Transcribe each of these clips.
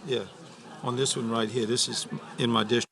Yeah, on this one right here, this is in my district.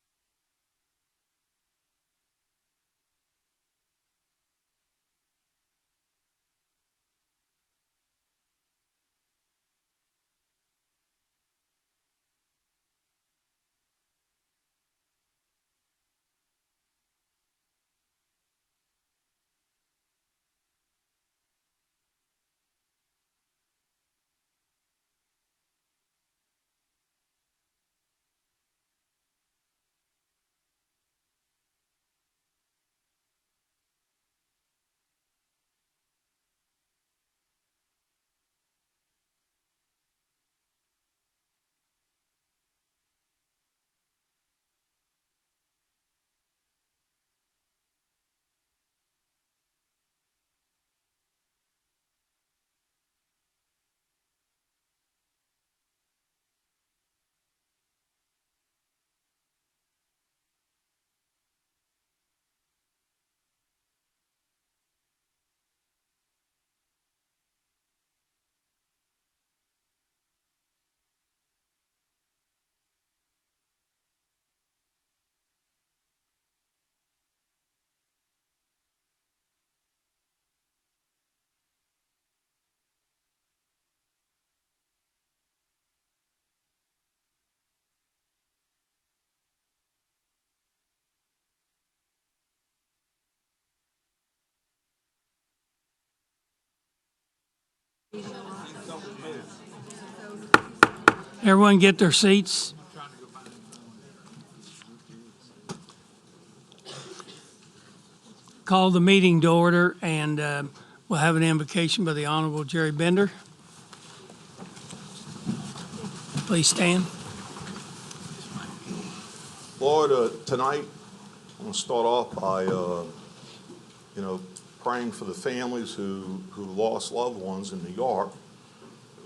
Everyone get their seats. Call the meeting to order, and we'll have an invocation by the Honorable Jerry Bender. Please stand. Lord, tonight I'm going to start off by, praying for the families who lost loved ones in New York.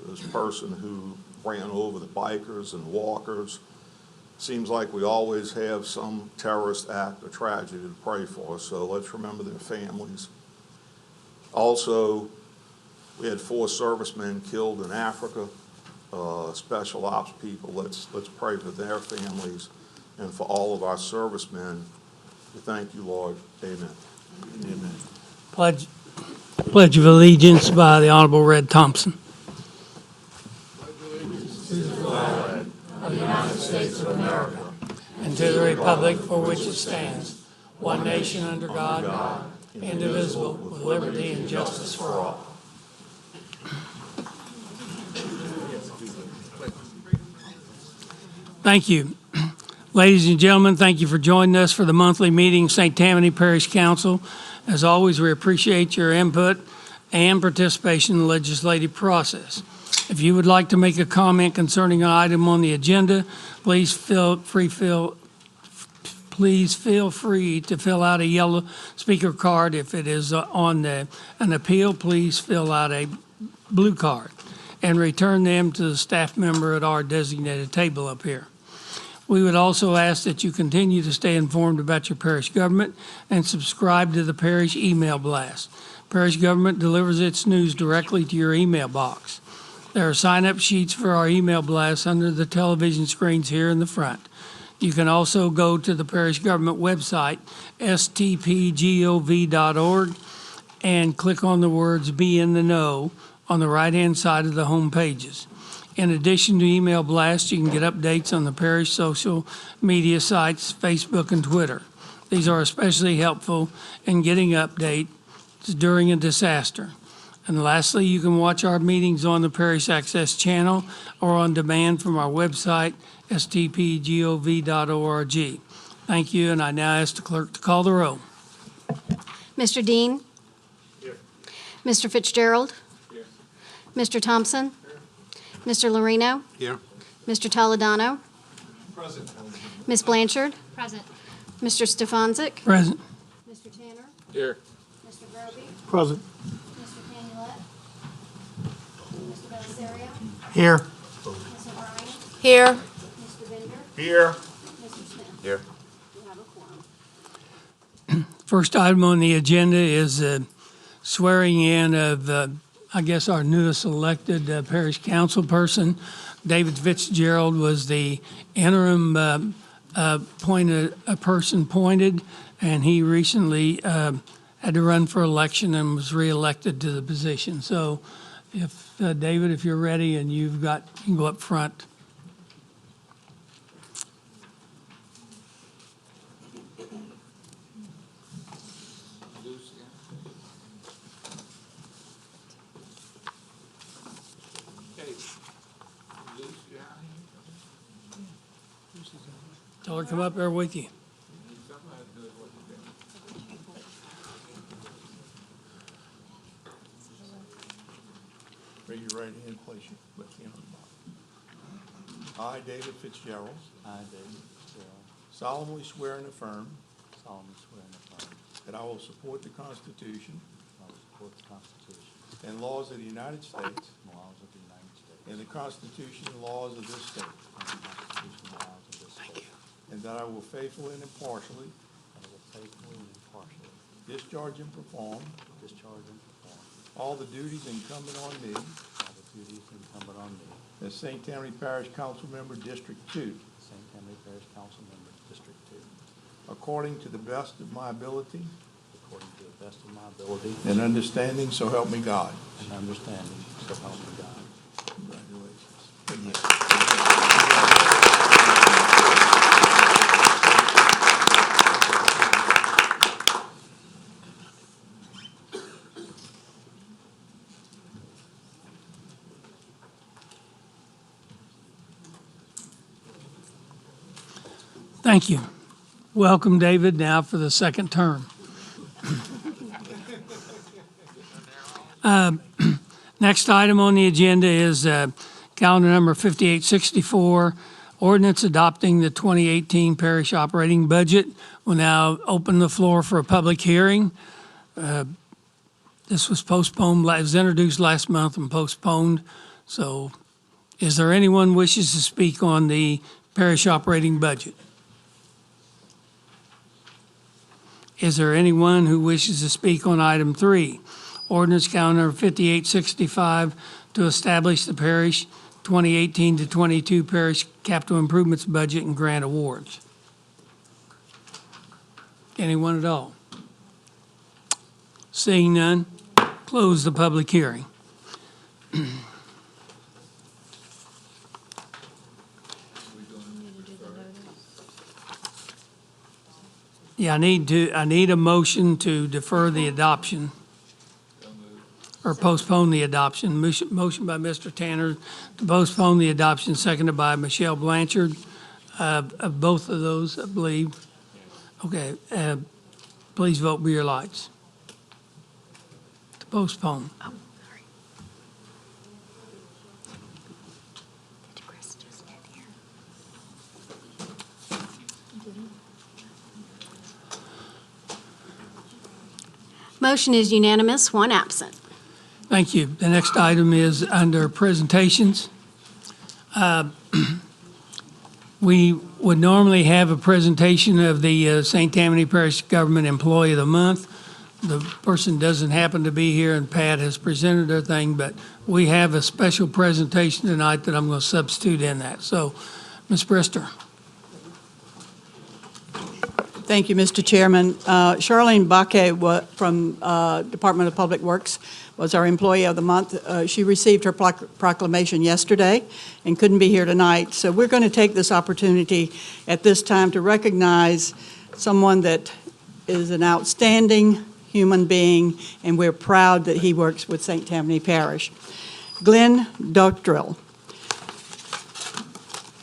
This person who ran over the bikers and walkers. Seems like we always have some terrorist act or tragedy to pray for, so let's remember their families. Also, we had 4 servicemen killed in Africa, special ops people. Let's pray for their families and for all of our servicemen. We thank you, Lord. Amen. Amen. Pledge of Allegiance by the Honorable Red Thompson. To the flag of the United States of America And to the republic for which it stands, one nation under God, indivisible, with liberty and justice for all. Thank you. Ladies and gentlemen, thank you for joining us for the monthly meeting of St. Tammany Parish Council. As always, we appreciate your input and participation in the legislative process. If you would like to make a comment concerning an item on the agenda, please feel free to fill out a yellow speaker card. If it is on an appeal, please fill out a blue card and return them to the staff member at our designated table up here. We would also ask that you continue to stay informed about your parish government and subscribe to the parish email blast. Parish government delivers its news directly to your email box. There are sign-up sheets for our email blast under the television screens here in the front. You can also go to the parish government website, STPG-TV.org, and click on the words "Be in the Know" on the right-hand side of the home pages. In addition to email blasts, you can get updates on the parish social media sites, Facebook and Twitter. These are especially helpful in getting updates during a disaster. And lastly, you can watch our meetings on the Parish Access channel or on demand from our website, stpgov.org. Thank you, and I now ask the clerk to call the roll. Mr. Dean? Here. Mr. Fitzgerald? Here. Mr. Thompson? Here. Mr. Lorino? Here. Mr. Toledano? Present. Ms. Blanchard? Present. Mr. Stefanczyk? Present. Mr. Tanner? Here. Mr. Groby? Present. Mr. Canulet? Mr. Belisario? Here. Ms. O'Brien? Here. Mr. Bender? Here. Mr. Smith? Here. You have a quorum. First item on the agenda is swearing in of, I guess, our newest elected parish council person. David Fitzgerald was the interim person appointed, and he recently had to run for election and was reelected to the position. So if, David, if you're ready and you can go up front. Tell her to come up there with you. Raise your right hand, place your left hand on the Bible. I, David Fitzgerald, I, David Fitzgerald, solemnly swear and affirm solemnly swear and affirm that I will support the Constitution I will support the Constitution and laws of the United States and laws of the United States and the Constitution and laws of this state, and the Constitution and laws of this state, and that I will faithfully and impartially and I will faithfully and impartially discharge and perform discharge and perform all the duties incumbent on me all the duties incumbent on me as St. Tammany Parish Council Member, District 2, as St. Tammany Parish Council Member, District 2, according to the best of my ability according to the best of my ability and understanding, so help me God. and understanding, so help me God. Congratulations. Thank you. Welcome, David, now for the second term. Next item on the agenda is calendar number 5864, ordinance adopting the 2018 parish operating budget. We'll now open the floor for a public hearing. This was postponed, it was introduced last month and postponed. So is there anyone wishes to speak on the parish operating budget? Is there anyone who wishes to speak on item 3, ordinance calendar 5865, to establish the parish 2018 to 22 parish capital improvements budget and grant awards? Anyone at all? Seeing none, close the public hearing. Yeah, I need a motion to defer the adoption. or postpone the adoption. Motion by Mr. Tanner to postpone the adoption, seconded by Michelle Blanchard. Both of those, I believe. Okay, please vote with your lights. To postpone. Chris just get here? Motion is unanimous, one absent. Thank you. The next item is under presentations. We would normally have a presentation of the St. Tammany Parish Government Employee of the Month. The person doesn't happen to be here, and Pat has presented her thing, but we have a special presentation tonight that I'm going to substitute in that. So, Ms. Brister. Thank you, Mr. Chairman. Charlene Baque from Department of Public Works was our Employee of the Month. She received her proclamation yesterday and couldn't be here tonight. So we're going to take this opportunity at this time to recognize someone that is an outstanding human being, and we're proud that he works with St. Tammany Parish. Glenn Dugdrill.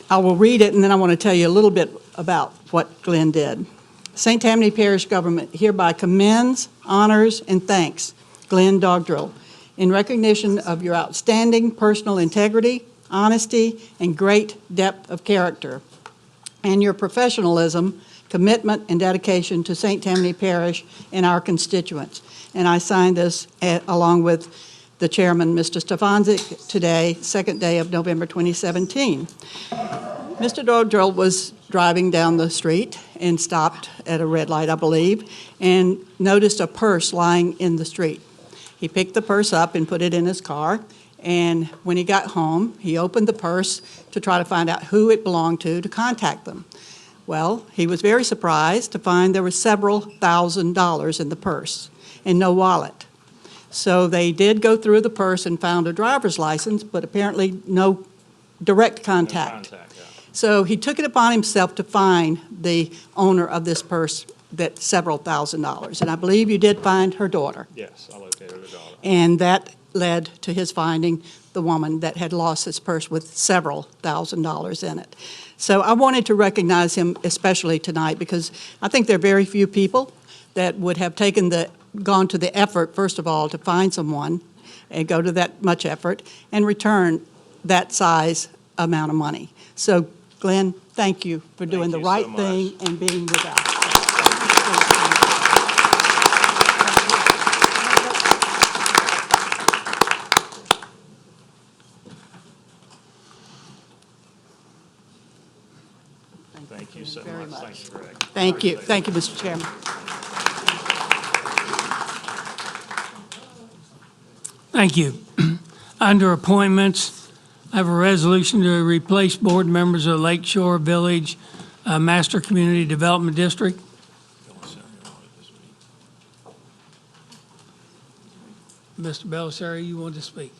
I will read it, and then I want to tell you a little bit about what Glenn did. St. Tammany Parish Government hereby commends, honors, and thanks Glenn Dugdrill in recognition of your outstanding personal integrity, honesty, and great depth of character, and your professionalism, commitment, and dedication to St. Tammany Parish and our constituents. And I signed this along with the chairman, Mr. Stefanczyk, today, second day of November 2017. Mr. Dugdrill was driving down the street and stopped at a red light, I believe, and noticed a purse lying in the street. He picked the purse up and put it in his car, and when he got home, he opened the purse to try to find out who it belonged to contact them. Well, he was very surprised to find there was several $1,000s in the purse and no wallet. So they did go through the purse and found a driver's license, but apparently no direct contact. So he took it upon himself to find the owner of this purse, that several $1,000s. And I believe you did find her daughter. Yes, I located her daughter. And that led to his finding the woman that had lost his purse with several $1,000s in it. So I wanted to recognize him especially tonight because I think there are very few people that would have gone to the effort, first of all, to find someone and go to that much effort and return that size amount of money. So Glenn, thank you for doing the right thing and being with us. Thank you so very much. much. Thank you, Greg. Thank you. Thank you, Mr. Chairman. Thank you. Under appointments, I have a resolution to replace board members of Lake Shore Village Master Community Development District. Mr. Belisari, you want to speak?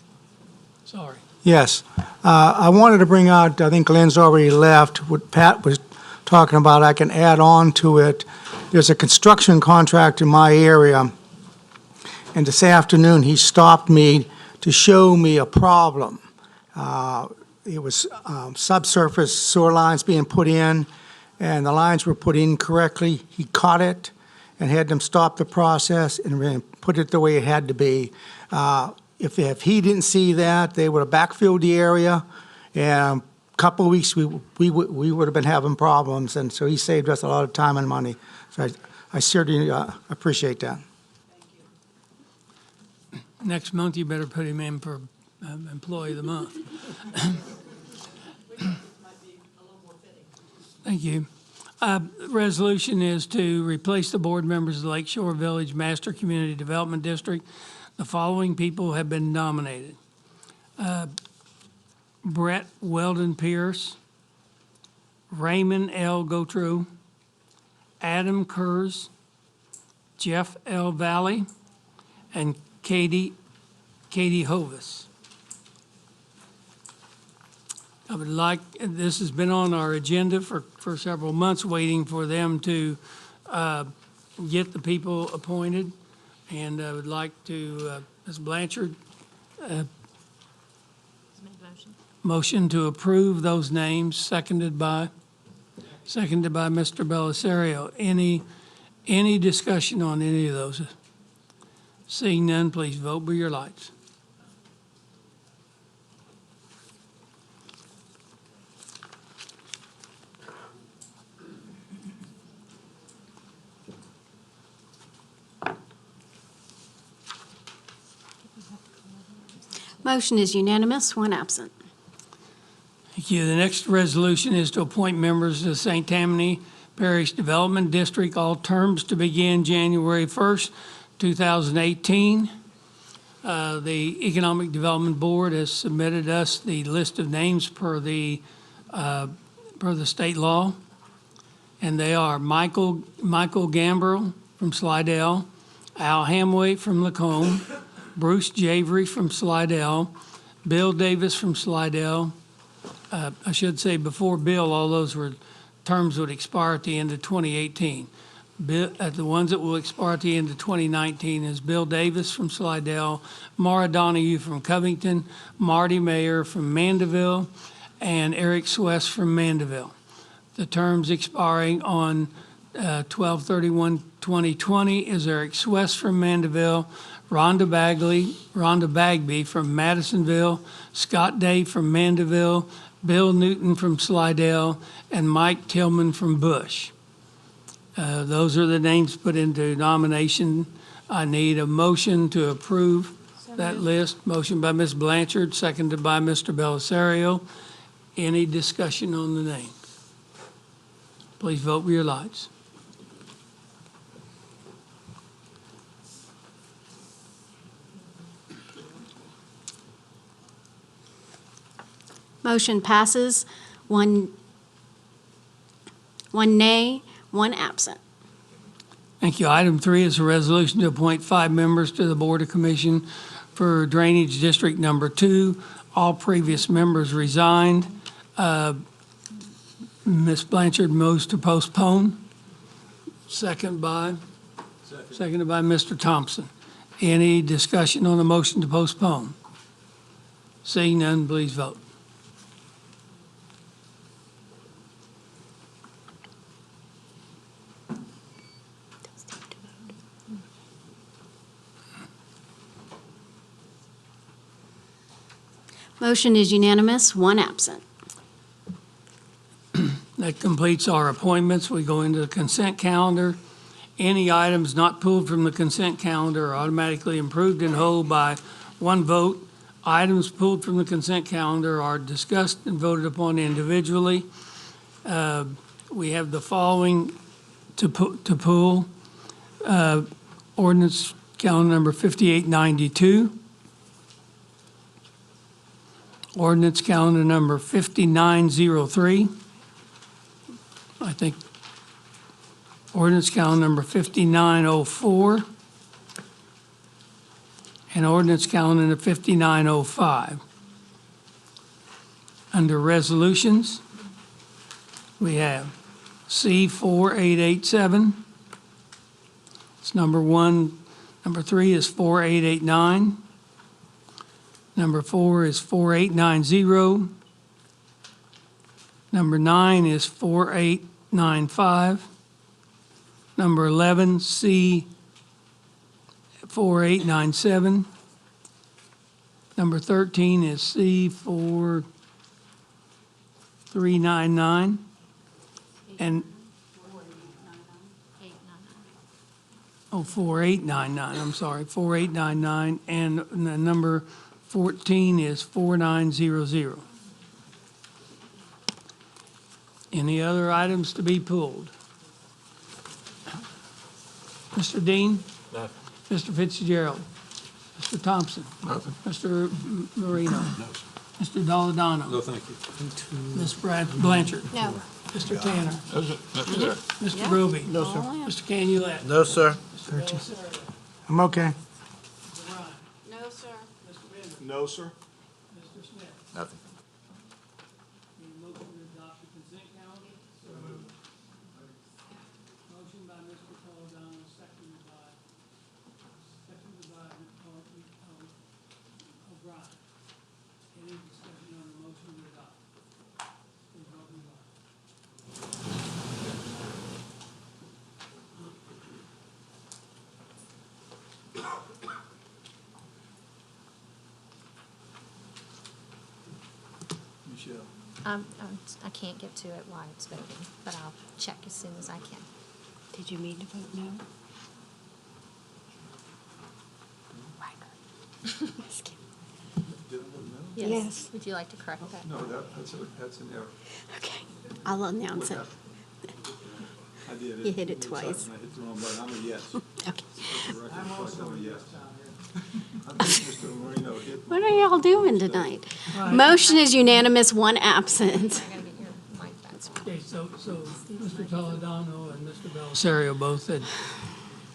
Sorry. Yes. I wanted to bring out, I think Glenn's already left, what Pat was talking about. I can add on to it. There's a construction contract in my area, and this afternoon he stopped me to show me a problem. It was subsurface sewer lines being put in, and the lines were put in correctly. He caught it and had them stop the process and put it the way it had to be. If he didn't see that, they would have backfilled the area, and a couple of weeks we would have been having problems, and so he saved us a lot of time and money. So I certainly appreciate that. Next month, you better put him in for Employee of the Month. Thank you. Resolution is to replace the board members of the Lake Shore Village Master Community Development District. The following people have been nominated. Brett Weldon Pierce, Raymond L. Gautreau, Adam Kurz, Jeff L. Valley, and Katie Hovis. I would like, this has been on our agenda for several months, waiting for them to get the people appointed. And I would like to Ms. Blanchard, Made motion. motion to approve those names, seconded by Mr. Belisario. Any discussion on any of those? Seeing none, please vote by your lights. Motion is unanimous, one absent. Thank you. The next resolution is to appoint members to the St. Tammany Parish Development District, all terms to begin January 1st, 2018. The Economic Development Board has submitted us the list of names per the state law, and they are Michael Gambrill from Slidell, Al Hamway from Lacombe, Bruce Javery from Slidell, Bill Davis from Slidell. I should say before Bill, all those terms would expire at the end of 2018. The ones that will expire at the end of 2019 is Bill Davis from Slidell, Mara Donahue from Covington, Marty Mayer from Mandeville, and Eric Swess from Mandeville. The terms expiring on 12/31/2020 is Eric Swess from Mandeville, Rhonda Bagby from Madisonville, Scott Day from Mandeville, Bill Newton from Slidell, and Mike Tillman from Bush. Those are the names put into nomination. I need a motion to approve that list. Motion by Ms. Blanchard, seconded by Mr. Belisario. Any discussion on the names? Please vote with your lights. Motion passes, one nay, one absent. Thank you. Item 3 is a resolution to appoint 5 members to the Board of Commission for Drainage District Number 2. All previous members resigned. Ms. Blanchard moves to postpone. Seconded by Mr. Thompson. Any discussion on the motion to postpone? Seeing none, please vote. Motion is unanimous, one absent. That completes our appointments. We go into the consent calendar. Any items not pulled from the consent calendar are automatically approved in whole by one vote. Items pulled from the consent calendar are discussed and voted upon individually. We have the following to pull. Ordinance calendar number 5892. Ordinance calendar number 5903. I think ordinance calendar number 5904. And ordinance calendar number 5905. Under resolutions, we have C4887. It's number 1. Number 3 is 4889. Number 4 is 4890. Number 9 is 4895. Number 11, C 4897. Number 13 is C 4399. And 4899, I'm sorry, 4899. And the number 14 is 4900. Any other items to be pulled? Mr. Dean? Nothing. Mr. Fitzgerald? Mr. Thompson? Nothing. Mr. Marino? Mr. Doladano? No, thank you. Ms. Blanchard? No. Mr. Tanner? Mr. Mr. Ruby? No, sir. Mr. Canulet? No, sir. I'm okay. No, sir. No, sir. Mr. Smith? Nothing. Need a motion to adopt the consent calendar? Motion by Mr. Toledano, seconded by Michelle? I can't get to it while it's voting, but I'll check as soon as I can. Did you mean to vote no? Yes. Would you like to correct that? No, that's an error. Okay, I'll announce it. I did it. You hit it twice. I hit the wrong button. I'm a yes. Okay. The record reflects I'm a yes. I think Mr. Marino hit. What are y'all doing tonight? Motion is unanimous, one absent. I gotta get your mic back. Okay, so Mr. Toledano and Mr. Belisario both had,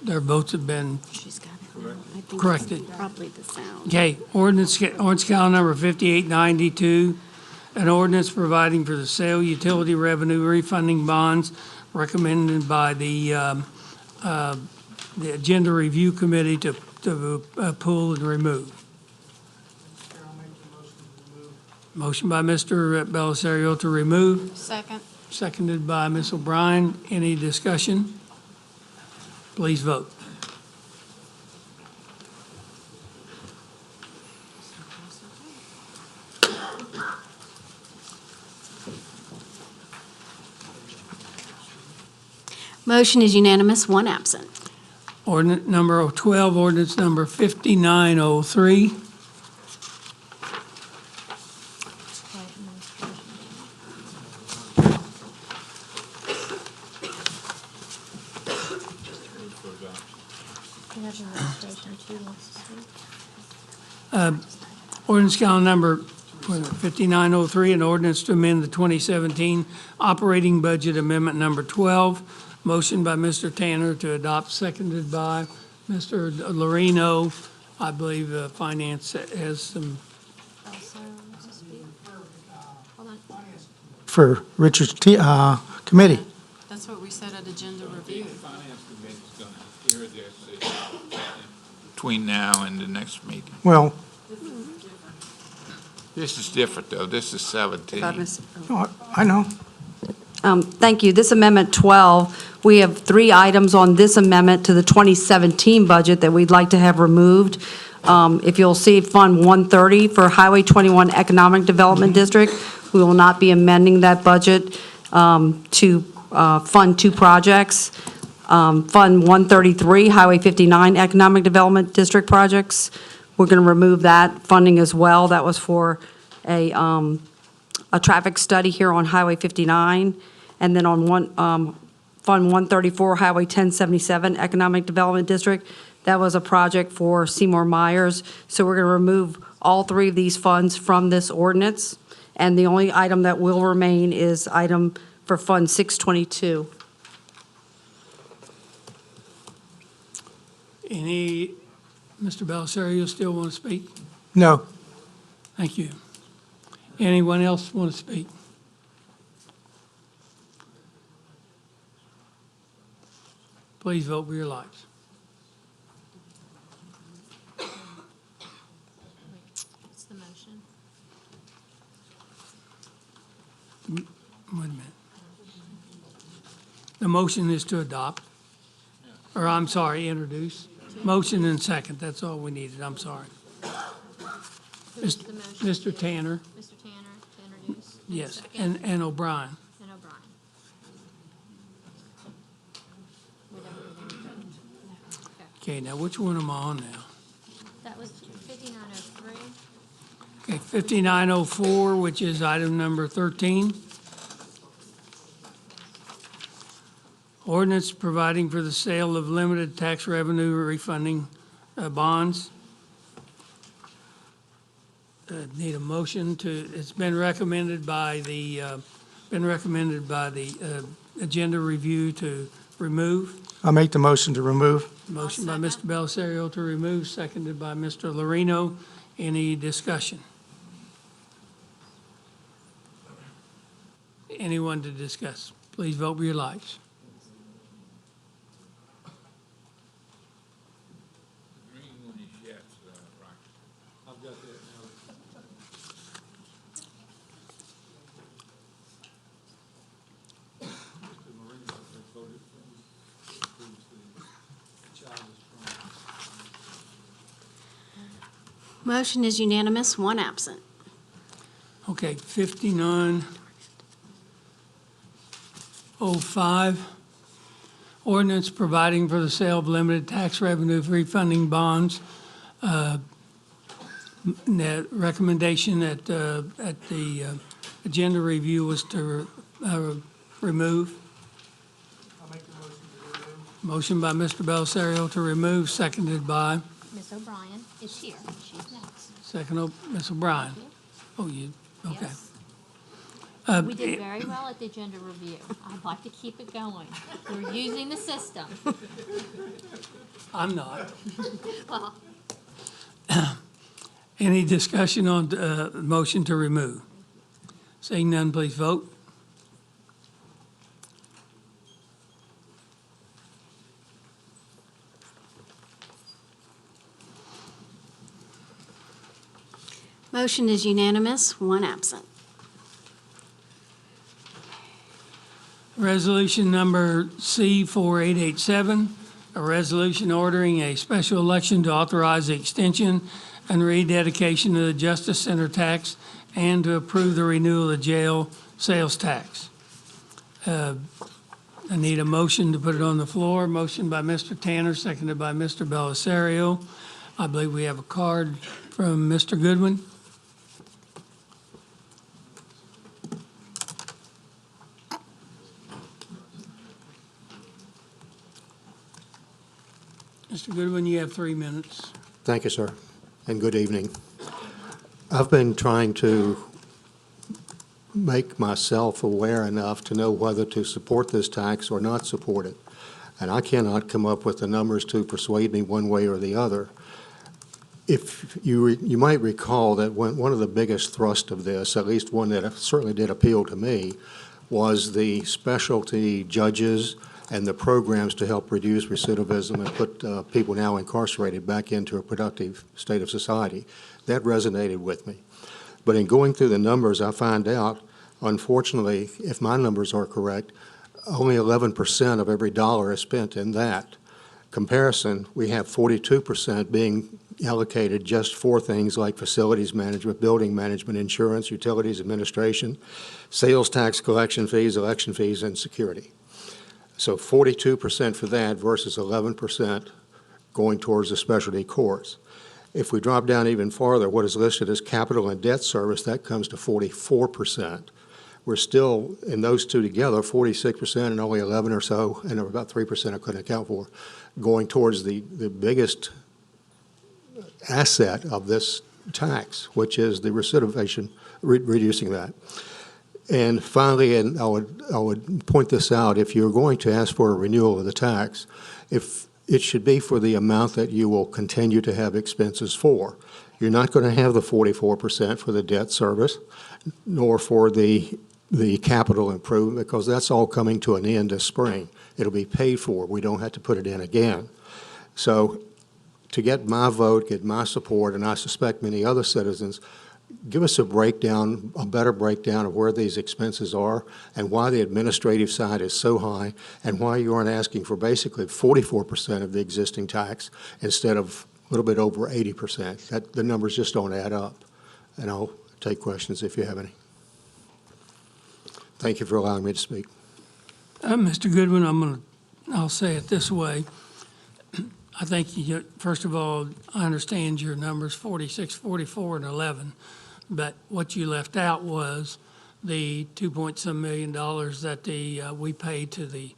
their votes have been She's got it. I think corrected. it's probably the sound. Okay, ordinance calendar number 5892, an ordinance providing for the sale utility revenue refunding bonds recommended by the Agenda Review Committee to pull and remove. Motion by Mr. Belisario to remove, Second. seconded by Ms. O'Brien. Any discussion? Please vote. Motion is unanimous, one absent. Ordinance number 12, ordinance number 5903. You have your registration too, wants to speak? Ordinance calendar number 5903, an ordinance to amend the 2017 operating budget amendment number 12. Motion by Mr. Tanner to adopt, seconded by Mr. Lorino. I believe Finance has some, Also wants to speak? Hold on. For Richard's committee. That's what we said at agenda review. Finance Committee's going to hear their decision between now and the next meeting. Well, This is different, though. This is 17. I know. Thank you. This Amendment 12, we have 3 items on this amendment to the 2017 budget that we'd like to have removed. If you'll see Fund 130 for Highway 21 Economic Development District, we will not be amending that budget to fund 2 projects. Fund 133, Highway 59 Economic Development District projects, we're going to remove that funding as well. That was for a traffic study here on Highway 59. And then on Fund 134, Highway 1077 Economic Development District, that was a project for Seymour Myers. So we're going to remove all 3 of these funds from this ordinance. And the only item that will remain is item for Fund 622. any, Mr. Belisario still want to speak? No. Thank you. Anyone else want to speak? Please vote with your lights. What's the motion? Wait a minute. The motion is to adopt, or I'm sorry, introduce. Motion and second, that's all we needed, I'm sorry. Who's the motion? Mr. Tanner, Mr. Tanner to introduce? And yes, second? and O'Brien. And O'Brien. Whatever we're gonna vote. Okay, now which one am I on now? That was 5903. Okay, 5904, which is item number 13. Ordinance providing for the sale of limited tax revenue refunding bonds. Need a motion to, it's been recommended by the agenda review to remove. I'll make the motion to remove. Motion by Mr. Belisario to remove, seconded by Mr. Lorino. Any discussion? Anyone to discuss? Please vote with your lights. The green one is yes, right. I've got that now. Mr. Marino has voted for approves the childish crime. Motion is unanimous, one absent. Okay, 5905, ordinance providing for the sale of limited tax revenue refunding bonds. The recommendation at the agenda review was to remove. I'll make the motion to remove. Motion by Mr. Bellisario to remove, seconded by, Ms. O'Brien is here. She's next. second, Ms. O'Brien. Oh, you, okay. Yes. We did very well at the agenda review. I'd like to keep it going. We're using the system. I'm not. Well, Any discussion on motion to remove? Seeing none, please vote. Motion is unanimous, one absent. Resolution number C4887, a resolution ordering a special election to authorize the extension and rededication of the Justice Center tax and to approve the renewal of the jail sales tax. I need a motion to put it on the floor. Motion by Mr. Tanner, seconded by Mr. Bellisario. I believe we have a card from Mr. Goodwin. Mr. Goodwin, you have 3 minutes. Thank you, sir, and good evening. I've been trying to make myself aware enough to know whether to support this tax or not support it, and I cannot come up with the numbers to persuade me one way or the other. If you might recall that one of the biggest thrust of this, at least one that certainly did appeal to me, was the specialty judges and the programs to help reduce recidivism and put people now incarcerated back into a productive state of society. That resonated with me. But in going through the numbers, I find out, unfortunately, if my numbers are correct, only 11% of every dollar is spent in that. Comparison, we have 42% being allocated just for things like facilities management, building management, insurance, utilities administration, sales tax collection fees, election fees, and security. So 42% for that versus 11% going towards the specialty courts. If we drop down even farther, what is listed as capital and debt service, that comes to 44%. We're still, in those two together, 46% and only 11 or so, and about 3% I couldn't account for, going towards the biggest asset of this tax, which is the recidivation, reducing that. And finally, and I would point this out, if you're going to ask for a renewal of the tax, if it should be for the amount that you will continue to have expenses for. You're not going to have the 44% for the debt service, nor for the capital improvement, because that's all coming to an end this spring. It'll be paid for. We don't have to put it in again. So to get my vote, get my support, and I suspect many other citizens, give us a breakdown, a better breakdown of where these expenses are and why the administrative side is so high and why you aren't asking for basically 44% of the existing tax instead of a little bit over 80%. The numbers just don't add up. And I'll take questions if you have any. Thank you for allowing me to speak. Mr. Goodwin, I'll say it this way. I think, first of all, I understand your numbers 46, 44, and 11, but what you left out was the $2.some million that we paid to the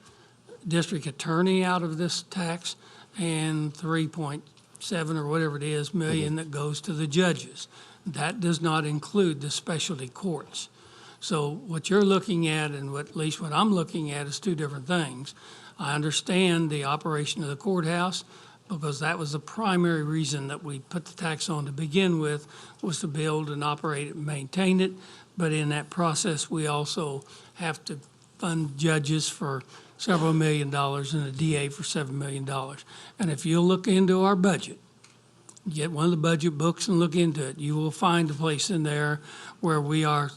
district attorney out of this tax and 3.7 or whatever it is million that goes to the judges. That does not include the specialty courts. So what you're looking at, and at least what I'm looking at, is two different things. I understand the operation of the courthouse, because that was the primary reason that we put the tax on to begin with, was to build and operate it and maintain it. But in that process, we also have to fund judges for several $1 million and a DA for $7 million. And if you'll look into our budget, get one of the budget books and look into it, you will find a place in there where we are,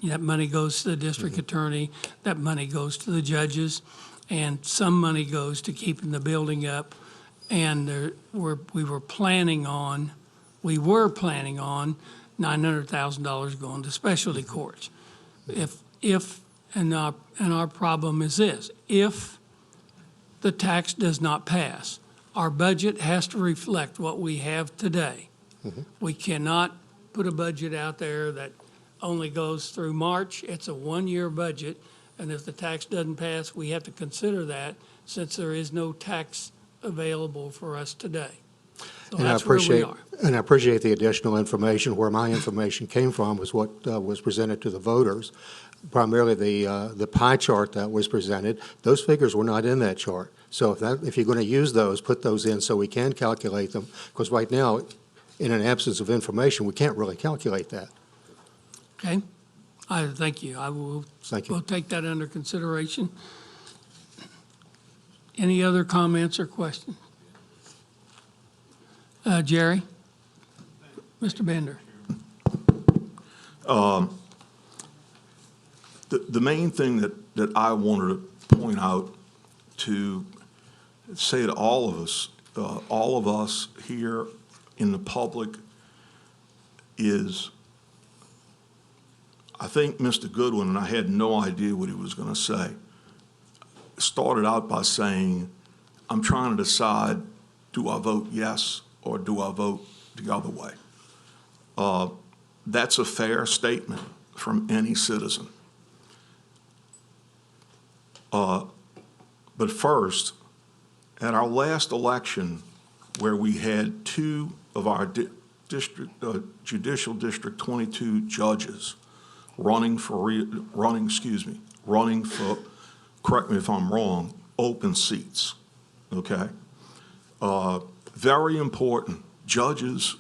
that money goes to the district attorney, that money goes to the judges, and some money goes to keeping the building up. And we were planning on $900,000 going to specialty courts. And our problem is this: if the tax does not pass, our budget has to reflect what we have today. We cannot put a budget out there that only goes through March. It's a one-year budget, and if the tax doesn't pass, we have to consider that, since there is no tax available for us today. So And that's where we are. And I appreciate the additional information. Where my information came from was what was presented to the voters, primarily the pie chart that was presented. Those figures were not in that chart. So if you're going to use those, put those in so we can calculate them, because right now, in an absence of information, we can't really calculate that. Okay? Thank you. I will, Thank you. we'll take that under consideration. Any other comments or questions? Jerry? Mr. Bender? The main thing that I wanted to point out, to say to all of us here in the public, is I think Mr. Goodwin, and I had no idea what he was going to say, started out by saying, I'm trying to decide, do I vote yes or do I vote the other way? That's a fair statement from any citizen. But first, at our last election, where we had two of our Judicial District 22 judges running for, correct me if I'm wrong, open seats, okay? Very important. Judges,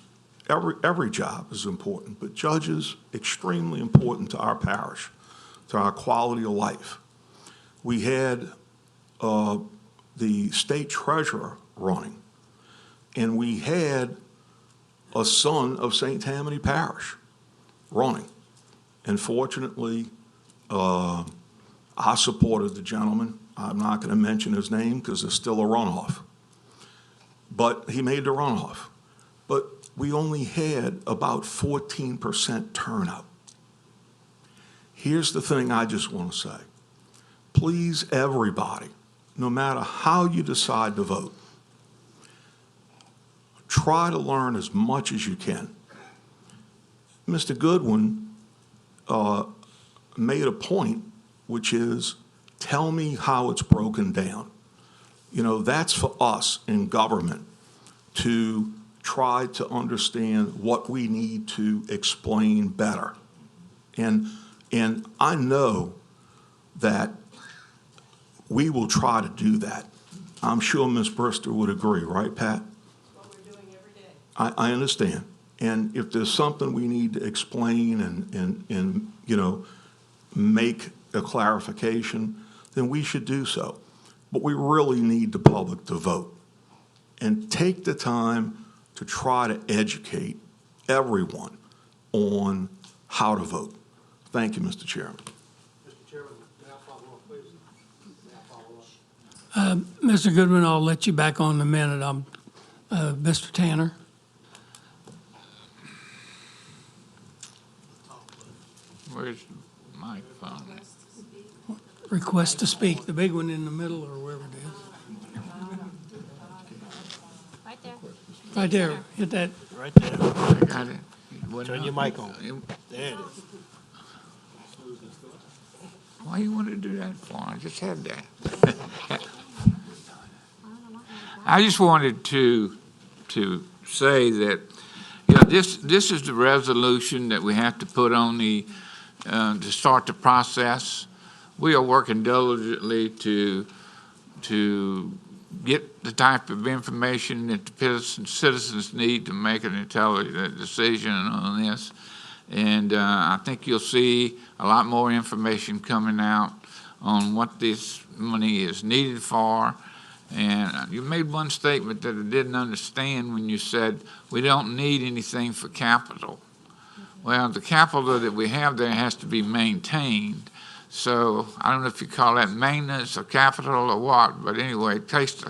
every job is important, but judges, extremely important to our parish, to our quality of life. We had the state treasurer running, and we had a son of St. Tammany Parish running. And fortunately, I supported the gentleman. I'm not going to mention his name because there's still a runoff. But he made the runoff. But we only had about 14% turnout. Here's the thing I just want to say. Please, everybody, no matter how you decide to vote, try to learn as much as you can. Mr. Goodwin made a point, which is, tell me how it's broken down. You know, that's for us in government to try to understand what we need to explain better. And I know that we will try to do that. I'm sure Ms. Brister would agree, right, Pat? What we're doing every day. I understand. And if there's something we need to explain and you know, make a clarification, then we should do so. But we really need the public to vote and take the time to try to educate everyone on how to vote. Thank you, Mr. Chairman. Mr. Chairman, may I follow up, please? May I follow up? Mr. Goodwin, I'll let you back on in a minute. Mr. Tanner? Where's the microphone? Request to speak, the big one in the middle or wherever it is. Right there. Right there, hit that. Right there. I got it. Turn your mic on. There it is. Why you want to do that for? I just had that. I just wanted to say that, you know, this is the resolution that we have to put on the to start the process. We are working diligently to get the type of information that the citizens need to make an intelligent decision on this. And I think you'll see a lot more information coming out on what this money is needed for. And you made one statement that I didn't understand when you said we don't need anything for capital. Well, the capital that we have there has to be maintained. So I don't know if you call that maintenance or capital or what, but anyway, it takes,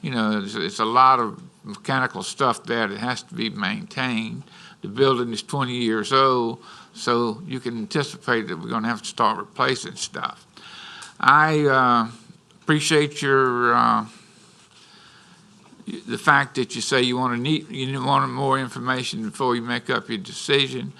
you know, it's a lot of mechanical stuff there that has to be maintained. the building is 20 years old, so you can anticipate that we're going to have to start replacing stuff. I appreciate the fact that you say you want more information before you make up your decision.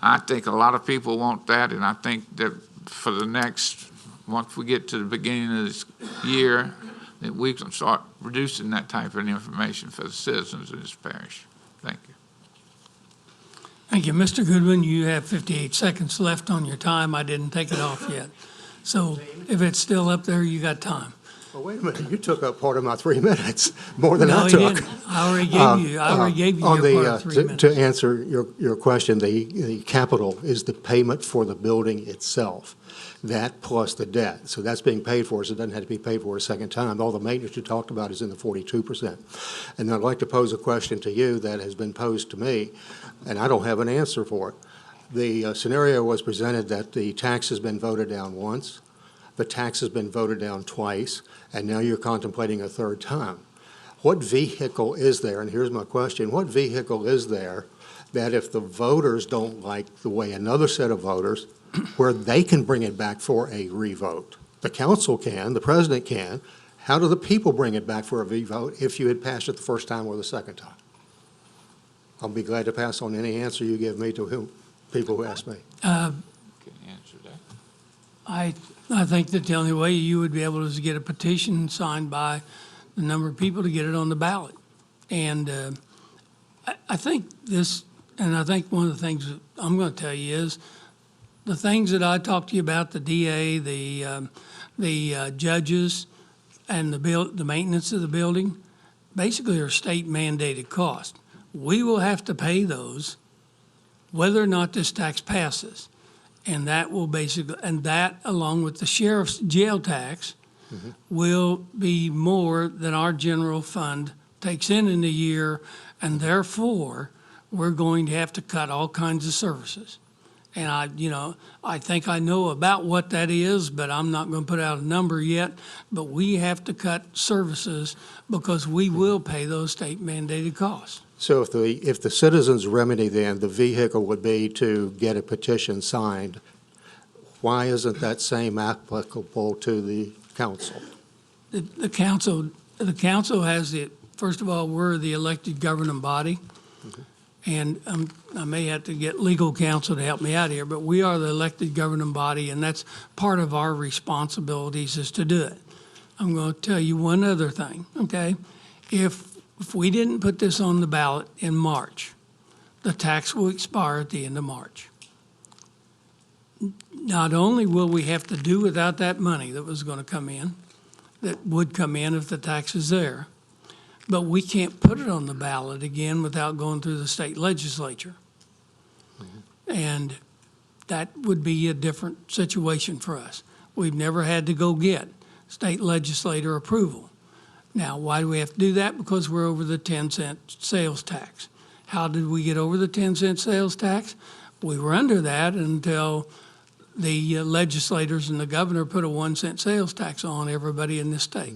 I think a lot of people want that, and I think that for the next, once we get to the beginning of this year, that we can start reducing that type of information for the citizens of this parish. Thank you. Thank you. Mr. Goodwin, you have 58 seconds left on your time. I didn't take it off yet. So if it's still up there, you got time. Well, wait a minute, you took up part of my 3 minutes, more than I No, took. he didn't. I already gave you On your part of 3 minutes. To answer your question, the capital is the payment for the building itself, that plus the debt. So that's being paid for, so it doesn't have to be paid for a second time. All the maintenance you talked about is in the 42%. And I'd like to pose a question to you that has been posed to me, and I don't have an answer for it. The scenario was presented that the tax has been voted down once, the tax has been voted down twice, and now you're contemplating a third time. What vehicle is there, and here's my question, what vehicle is there that if the voters don't like the way another set of voters, where they can bring it back for a revote? The council can, the president can. How do the people bring it back for a revote if you had passed it the first time or the second time? I'll be glad to pass on any answer you give me to people who ask me. Can answer that. I think that the only way you would be able to is to get a petition signed by the number of people to get it on the ballot. And I think this, and I think one of the things that I'm going to tell you is the things that I talked to you about, the DA, the judges, and the maintenance of the building, basically are state mandated costs. We will have to pay those whether or not this tax passes. And that will basically, and that along with the sheriff's jail tax will be more than our general fund takes in a year, and therefore we're going to have to cut all kinds of services. And I think I know about what that is, but I'm not going to put out a number yet. But we have to cut services because we will pay those state mandated costs. So if the citizens' remedy then, the vehicle would be to get a petition signed, why isn't that same applicable to the council? The council has the, first of all, we're the elected governing body. And I may have to get legal counsel to help me out here, but we are the elected governing body, and that's part of our responsibilities is to do it. I'm going to tell you one other thing, okay? If we didn't put this on the ballot in March, the tax will expire at the end of March. Not only will we have to do without that money that was going to come in, that would come in if the tax is there, but we can't put it on the ballot again without going through the state legislature. And that would be a different situation for us. We've never had to go get state legislator approval. Now, why do we have to do that? Because we're over the 10-cent sales tax. How did we get over the 10-cent sales tax? We were under that until the legislators and the governor put a 1-cent sales tax on everybody in this state.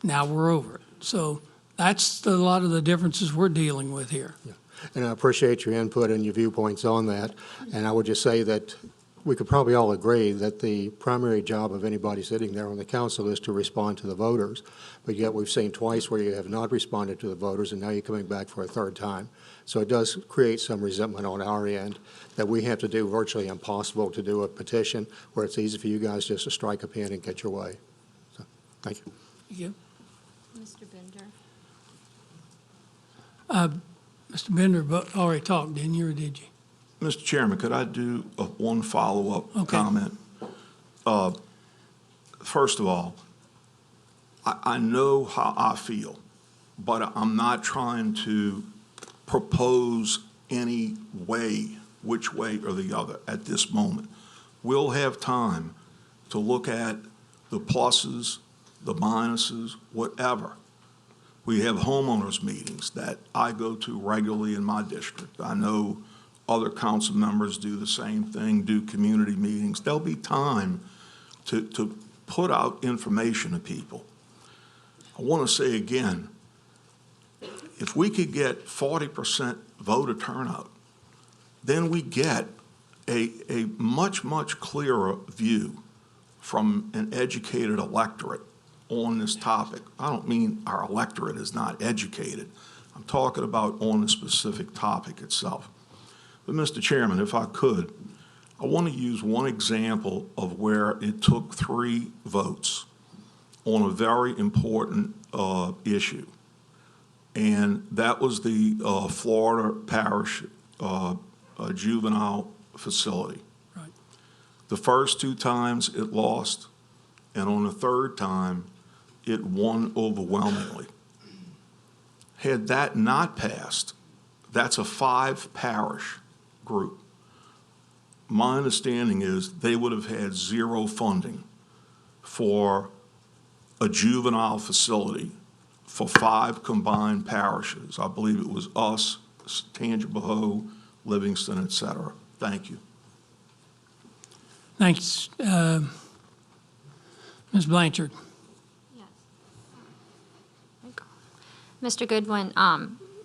Now we're over it. So that's a lot of the differences we're dealing with here. Yeah. And I appreciate your input and your viewpoints on that. And I would just say that we could probably all agree that the primary job of anybody sitting there on the council is to respond to the voters. But yet we've seen twice where you have not responded to the voters, and now you're coming back for a third time. So it does create some resentment on our end that we have to do virtually impossible to do a petition where it's easy for you guys just to strike a pin and get your way. So, thank you. Thank you. Mr. Bender? Mr. Bender already talked, didn't you, or did you? Mr. Chairman, could I do one follow-up comment? First of all, I know how I feel, but I'm not trying to propose any way, which way or the other at this moment. We'll have time to look at the pluses, the minuses, whatever. We have homeowners meetings that I go to regularly in my district. I know other council members do the same thing, do community meetings. There'll be time to put out information to people. I want to say again, if we could get 40% voter turnout, then we get a much, much clearer view from an educated electorate on this topic. I don't mean our electorate is not educated. I'm talking about on the specific topic itself. But Mr. Chairman, if I could, I want to use one example of where it took 3 votes on a very important issue. And that was the Florida Parish juvenile facility. Right. The first 2 times it lost, and on the 3rd time, it won overwhelmingly. Had that not passed, that's a 5-parish group. My understanding is they would have had 0 funding for a juvenile facility for 5 combined parishes. I believe it was us, Tangipahoa, Livingston, et cetera. Thank you. Thanks. Ms. Blanchard. Mr. Goodwin,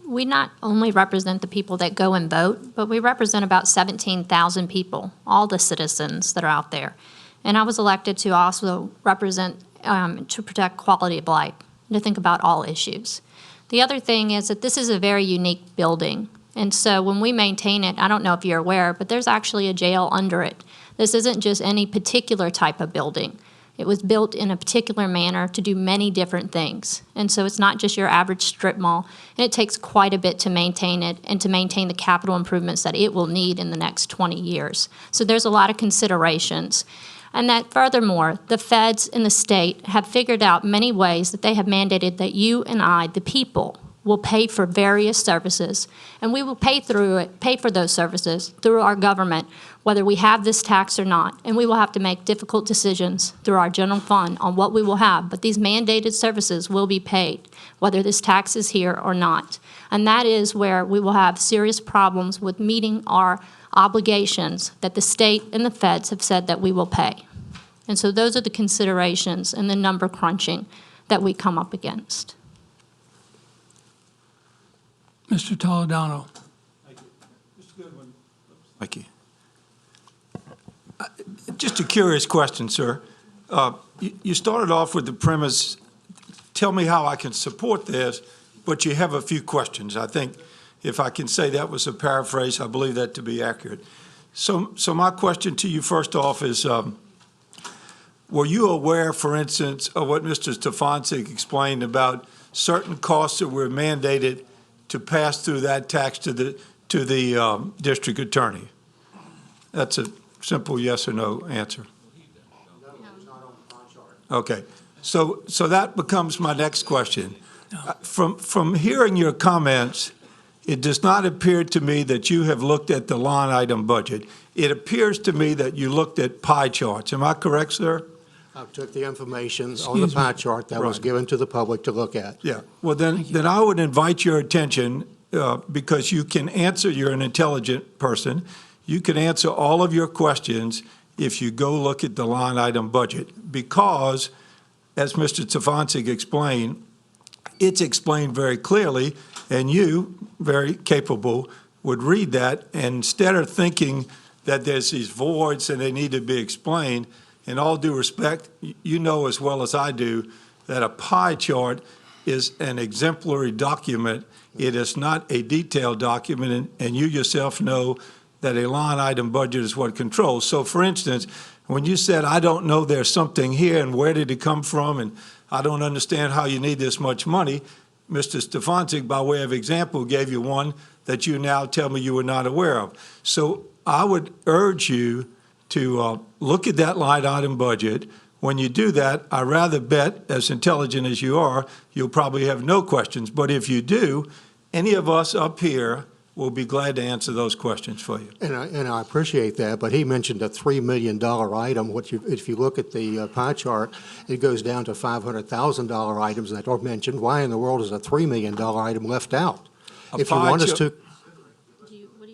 we not only represent the people that go and vote, but we represent about 17,000 people, all the citizens that are out there. And I was elected to also represent, to protect quality of life, to think about all issues. The other thing is that this is a very unique building. And so when we maintain it, I don't know if you're aware, but there's actually a jail under it. This isn't just any particular type of building. It was built in a particular manner to do many different things. And so it's not just your average strip mall, and it takes quite a bit to maintain it and to maintain the capital improvements that it will need in the next 20 years. So there's a lot of considerations. And that furthermore, the feds in the state have figured out many ways that they have mandated that you and I, the people, will pay for various services, and we will pay for those services through our government, whether we have this tax or not, and we will have to make difficult decisions through our general fund on what we will have, but these mandated services will be paid, whether this tax is here or not. And that is where we will have serious problems with meeting our obligations that the state and the feds have said that we will pay. And so those are the considerations and the number crunching that we come up against. Mr. Toledano. Thank you. Mr. Goodwin. Thank you. Just a curious question, sir. You started off with the premise, tell me how I can support this, but you have a few questions. I think if I can say that was a paraphrase, I believe that to be accurate. So my question to you first off is, were you aware, for instance, of what Mr. Stefanczyk explained about certain costs that were mandated to pass through that tax to the district attorney? That's a simple yes or no answer. Okay, so that becomes my next question. From hearing your comments, it does not appear to me that you have looked at the line item budget. It appears to me that you looked at pie charts. Am I correct, sir? I took the information on the pie chart that was given to the public to look at. Yeah, well then I would invite your attention, because you can answer, you're an intelligent person, you can answer all of your questions if you go look at the line item budget, because, as Mr. Stefanczyk explained, it's explained very clearly, and you, very capable, would read that, and instead of thinking that there's these voids and they need to be explained, in all due respect, you know as well as I do that a pie chart is an exemplary document. It is not a detailed document, and you yourself know that a line item budget is what controls. So, for instance, when you said, I don't know there's something here and where did it come from, and I don't understand how you need this much money, Mr. Stefanczyk, by way of example, gave you one that you now tell me you were not aware of. So I would urge you to look at that line item budget. When you do that, I rather bet, as intelligent as you are, you'll probably have no questions. But if you do, any of us up here will be glad to answer those questions for you. And I appreciate that, but he mentioned a $3 million item, which if you look at the pie chart, it goes down to $500,000 items that are mentioned. Why in the world is a $3 million item left out? If you want us to,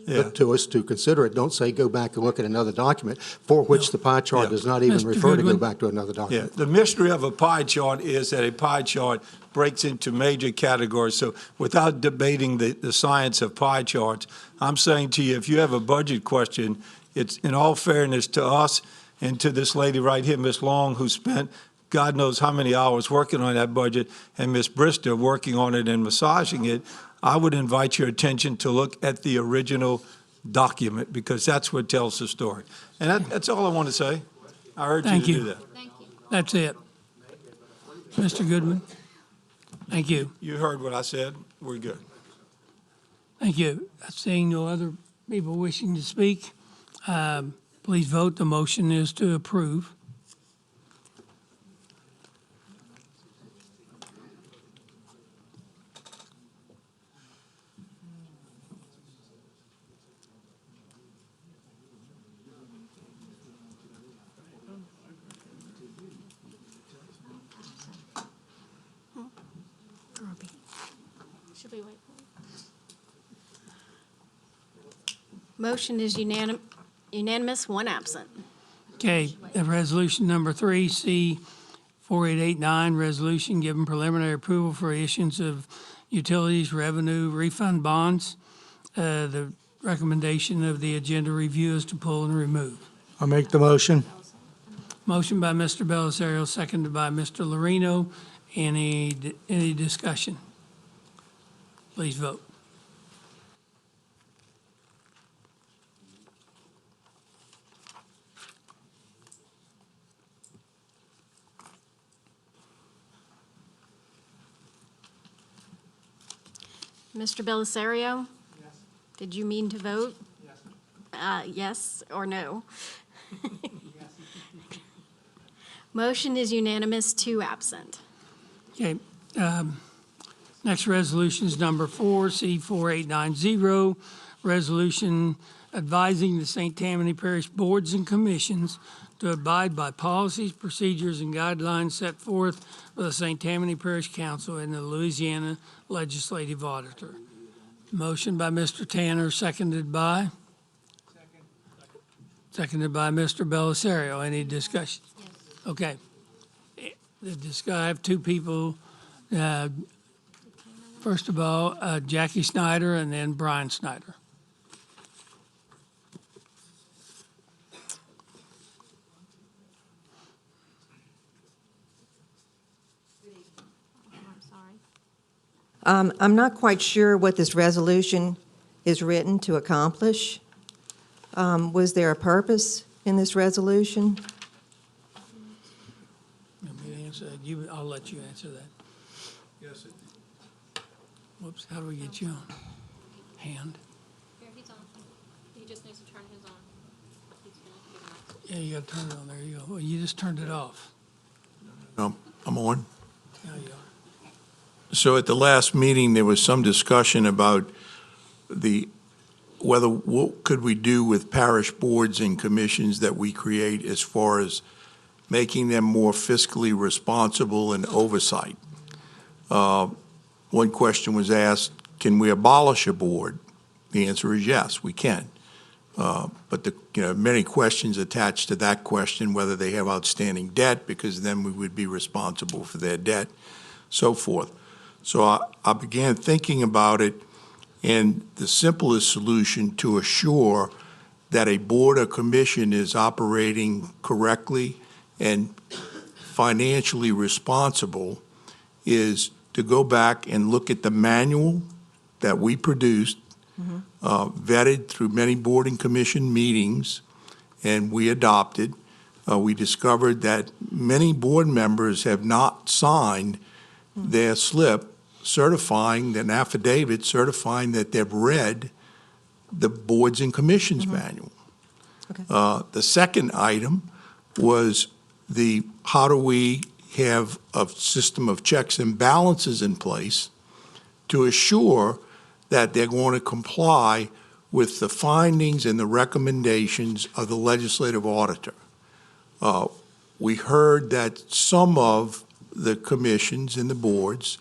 Yeah. to us to consider it. Don't say go back and look at another document for which the pie chart Yeah. does not even Mr. refer to go Goodwin? back to another Yeah, document. the mystery of a pie chart is that a pie chart breaks into major categories. So without debating the science of pie charts, I'm saying to you, if you have a budget question, it's in all fairness to us and to this lady right here, Ms. Long, who spent God knows how many hours working on that budget, and Ms. Brister working on it and massaging it, I would invite your attention to look at the original document, because that's what tells the story. And that's all I want to say. I urge you Thank to you. do that. That's it. Mr. Goodwin? Thank you. You heard what I said. We're good. Thank you. Seeing no other people wishing to speak, please vote. The motion is to approve. Should we wait? Motion is unanimous, one absent. Okay, resolution number 3, C 4889, resolution giving preliminary approval for issuance of utilities revenue refund bonds. The recommendation of the agenda review is to pull and remove. I'll make the motion. Motion by Mr. Belisario, seconded by Mr. Lorino. Any discussion? Please vote. Mr. Belisario? Yes. Did you mean to vote? Yes. Yes or no? Motion is unanimous, two absent. Okay, next resolution is number 4, C 4890, resolution advising the St. Tammany Parish boards and commissions to abide by policies, procedures, and guidelines set forth by the St. Tammany Parish Council and the Louisiana Legislative Auditor. Motion by Mr. Tanner, seconded by? Seconded by Mr. Belisario. Any discussion? Okay. I have two people. First of all, Jackie Snyder and then Brian Snyder. I'm not quite sure what this resolution is written to accomplish. Was there a purpose in this resolution? Let me answer that. I'll let you answer that. Yes. Whoops, how do we get you on? Hand? Here, he's on. He just needs to turn his on. Yeah, you gotta turn it on. There you go. Well, you just turned it off. I'm on. There you are. So at the last meeting, there was some discussion about what could we do with parish boards and commissions that we create as far as making them more fiscally responsible and oversight. One question was asked, can we abolish a board? The answer is yes, we can. But many questions attached to that question, whether they have outstanding debt, because then we would be responsible for their debt, so forth. So I began thinking about it, and the simplest solution to assure that a board or commission is operating correctly and financially responsible is to go back and look at the manual that we produced, vetted through many board and commission meetings, and we adopted. We discovered that many board members have not signed their slip certifying, an affidavit certifying that they've read the boards and commissions manual. Okay. The second item was how do we have a system of checks and balances in place to assure that they're going to comply with the findings and the recommendations of the legislative auditor. We heard that some of the commissions and the boards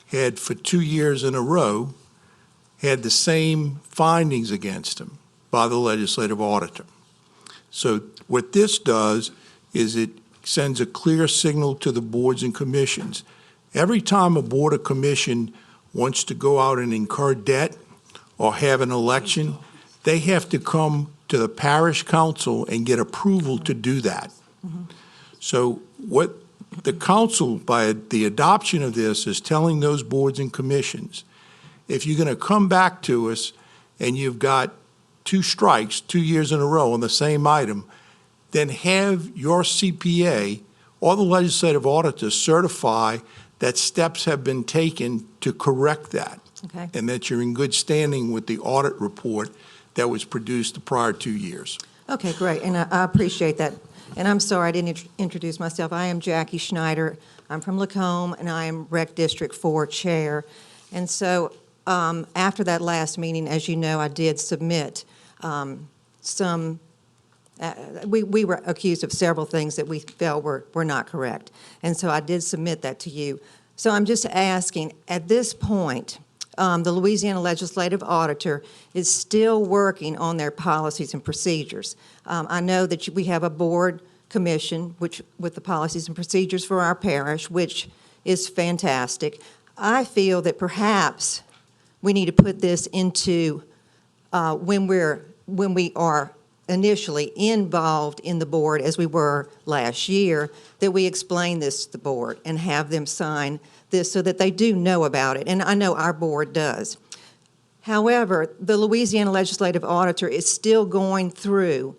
had for 2 years in a row had the same findings against him by the legislative auditor. So what this does is it sends a clear signal to the boards and commissions. Every time a board or commission wants to go out and incur debt or have an election, they have to come to the parish council and get approval to do that. So what the council, by the adoption of this, is telling those boards and commissions, if you're going to come back to us and you've got 2 strikes 2 years in a row on the same item, then have your CPA or the legislative auditor certify that steps have been taken to correct that, Okay. and that you're in good standing with the audit report that was produced the prior 2 years. Okay, great, and I appreciate that. And I'm sorry I didn't introduce myself. I am Jackie Schneider. I'm from Lacombe, and I am Rec District 4 Chair. And so after that last meeting, as you know, I did submit some, we were accused of several things that we felt were not correct. And so I did submit that to you. So I'm just asking, at this point, the Louisiana Legislative Auditor is still working on their policies and procedures. I know that we have a board commission with the policies and procedures for our parish, which is fantastic. I feel that perhaps we need to put this into when we are initially involved in the board, as we were last year, that we explain this to the board and have them sign this so that they do know about it. And I know our board does. However, the Louisiana Legislative Auditor is still going through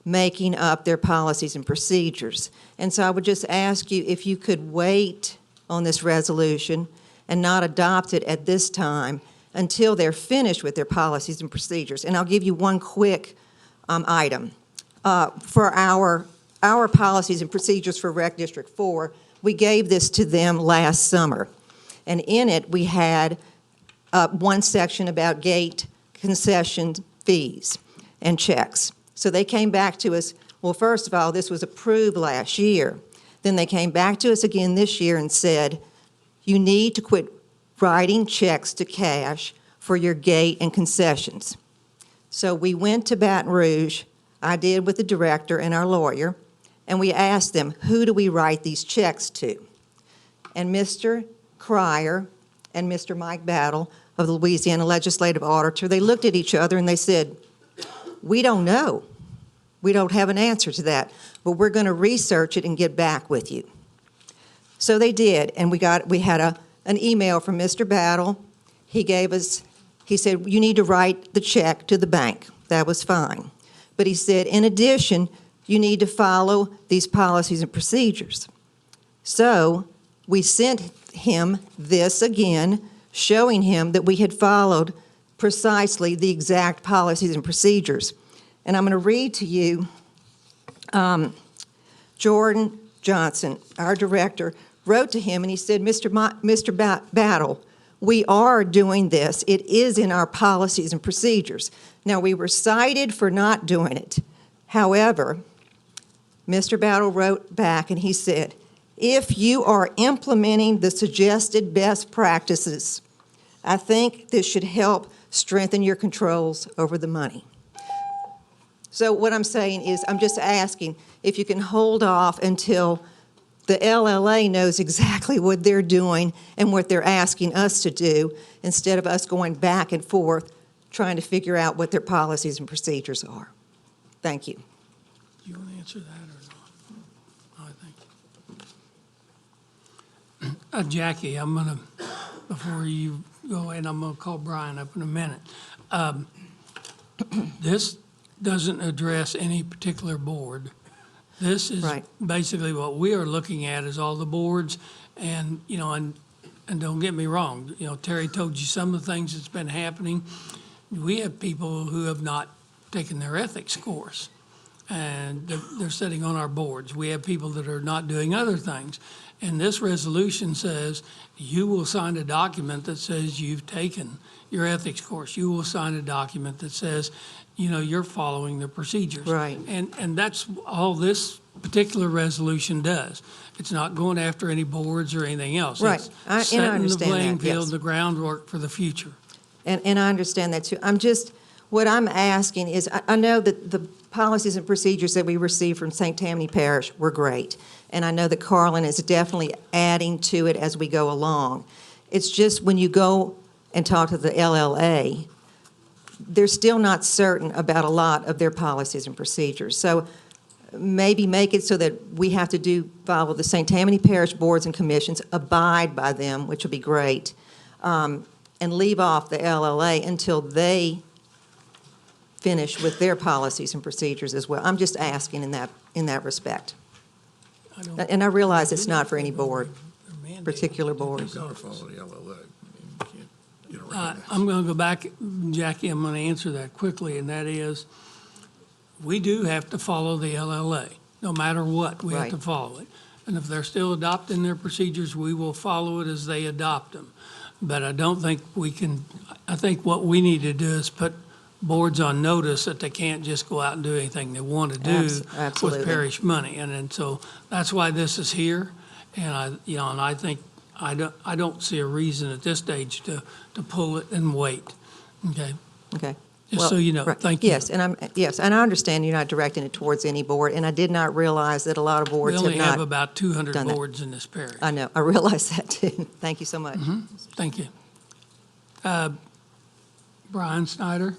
making up their policies and procedures. And so I would just ask you if you could wait on this resolution and not adopt it at this time until they're finished with their policies and procedures. And I'll give you one quick item. For our policies and procedures for Rec District 4, we gave this to them last summer. And in it, we had one section about gate concession fees and checks. So they came back to us, well, first of all, this was approved last year. Then they came back to us again this year and said, you need to quit writing checks to cash for your gate and concessions. So we went to Baton Rouge, I did with the director and our lawyer, and we asked them, who do we write these checks to? And Mr. Cryer and Mr. Mike Battle of the Louisiana Legislative Auditor, they looked at each other and they said, we don't know. We don't have an answer to that, but we're going to research it and get back with you. So they did, and we had an email from Mr. Battle. He said, you need to write the check to the bank. That was fine. But he said, in addition, you need to follow these policies and procedures. So we sent him this again, showing him that we had followed precisely the exact policies and procedures. And I'm going to read to you, Jordan Johnson, our director, wrote to him and he said, Mr. Battle, we are doing this. It is in our policies and procedures. Now, we were cited for not doing it. However, Mr. Battle wrote back and he said, if you are implementing the suggested best practices, I think this should help strengthen your controls over the money. So what I'm saying is, I'm just asking if you can hold off until the LLA knows exactly what they're doing and what they're asking us to do, instead of us going back and forth trying to figure out what their policies and procedures are. Thank you. Do you want to answer that or not? All right, thank you. Jackie, I'm going to, before you go in, I'm going to call Brian up in a minute. This doesn't address any particular board. This is Right. basically what we are looking at is all the boards, and, you know, and don't get me wrong, you know, Terry told you some of the things that's been happening. We have people who have not taken their ethics course, and they're sitting on our boards. We have people that are not doing other things. And this resolution says you will sign a document that says you've taken your ethics course. You will sign a document that says, you know, you're following the procedures. Right. And that's all this particular resolution does. It's not going after any boards or anything else. Right. It's And I setting the understand playing that, field, yes. the groundwork for the future. And I understand that too. What I'm asking is, I know that the policies and procedures that we received from St. Tammany Parish were great. And I know that Carlin is definitely adding to it as we go along. It's just when you go and talk to the LLA, they're still not certain about a lot of their policies and procedures. So maybe make it so that we have to follow the St. Tammany Parish boards and commissions, abide by them, which would be great, and leave off the LLA until they finish with their policies and procedures as well. I'm just asking in that respect. And I realize it's not for any board, particular board. I'm going to go back, Jackie, I'm going to answer that quickly, and that is, we do have to follow the LLA. No matter what, we have to Right. follow it. And if they're still adopting their procedures, we will follow it as they adopt them. But I don't think we can, I think what we need to do is put boards on notice that they can't just go out and do anything they want to do Absolutely. with parish money. And so that's why this is here. And I think, I don't see a reason at this stage to pull it and wait. Okay? Okay. Just so you know. Right. Thank you. Yes, and I understand you're not directing it towards any board, and I did not realize that a lot of We boards have only have not. about 200 done that. boards in this parish. I know, I realize that too. Thank you so much. Thank you. Brian Snyder?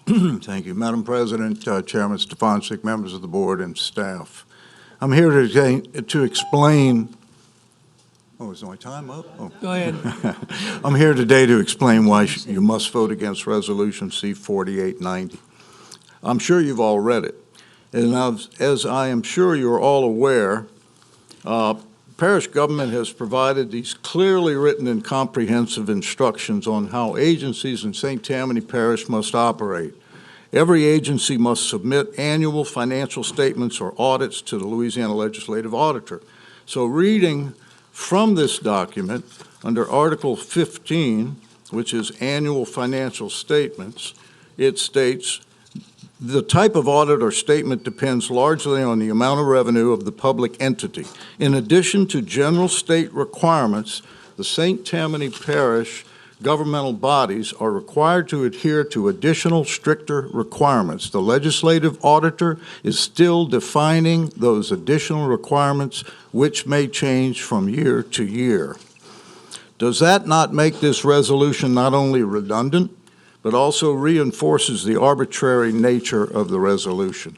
Thank you. Madam President, Chairman Stefanczyk, members of the board and staff. I'm here to explain, is my time up? Oh. Go ahead. I'm here today to explain why you must vote against Resolution C-4890. I'm sure you've all read it. And as I am sure you're all aware, parish government has provided these clearly written and comprehensive instructions on how agencies in St. Tammany Parish must operate. Every agency must submit annual financial statements or audits to the Louisiana Legislative Auditor. So reading from this document, under Article 15, which is annual financial statements, it states, the type of audit or statement depends largely on the amount of revenue of the public entity. In addition to general state requirements, the St. Tammany Parish governmental bodies are required to adhere to additional stricter requirements. The legislative auditor is still defining those additional requirements, which may change from year to year. Does that not make this resolution not only redundant, but also reinforces the arbitrary nature of the resolution?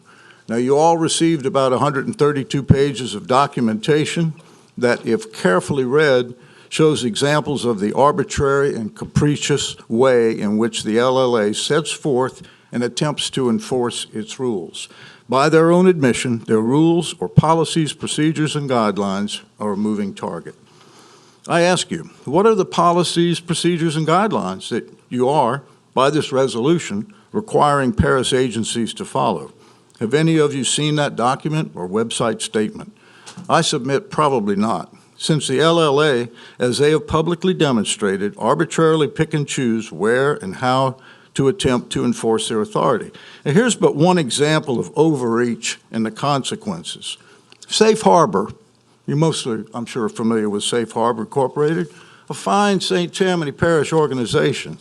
Now, you all received about 132 pages of documentation that, if carefully read, shows examples of the arbitrary and capricious way in which the LLA sets forth and attempts to enforce its rules. By their own admission, their rules or policies, procedures, and guidelines are a moving target. I ask you, what are the policies, procedures, and guidelines that you are, by this resolution, requiring parish agencies to follow? Have any of you seen that document or website statement? I submit probably not, since the LLA, as they have publicly demonstrated, arbitrarily pick and choose where and how to attempt to enforce their authority. And here's but one example of overreach and the consequences. Safe Harbor, you mostly, I'm sure, are familiar with Safe Harbor Incorporated, a fine St. Tammany Parish organization.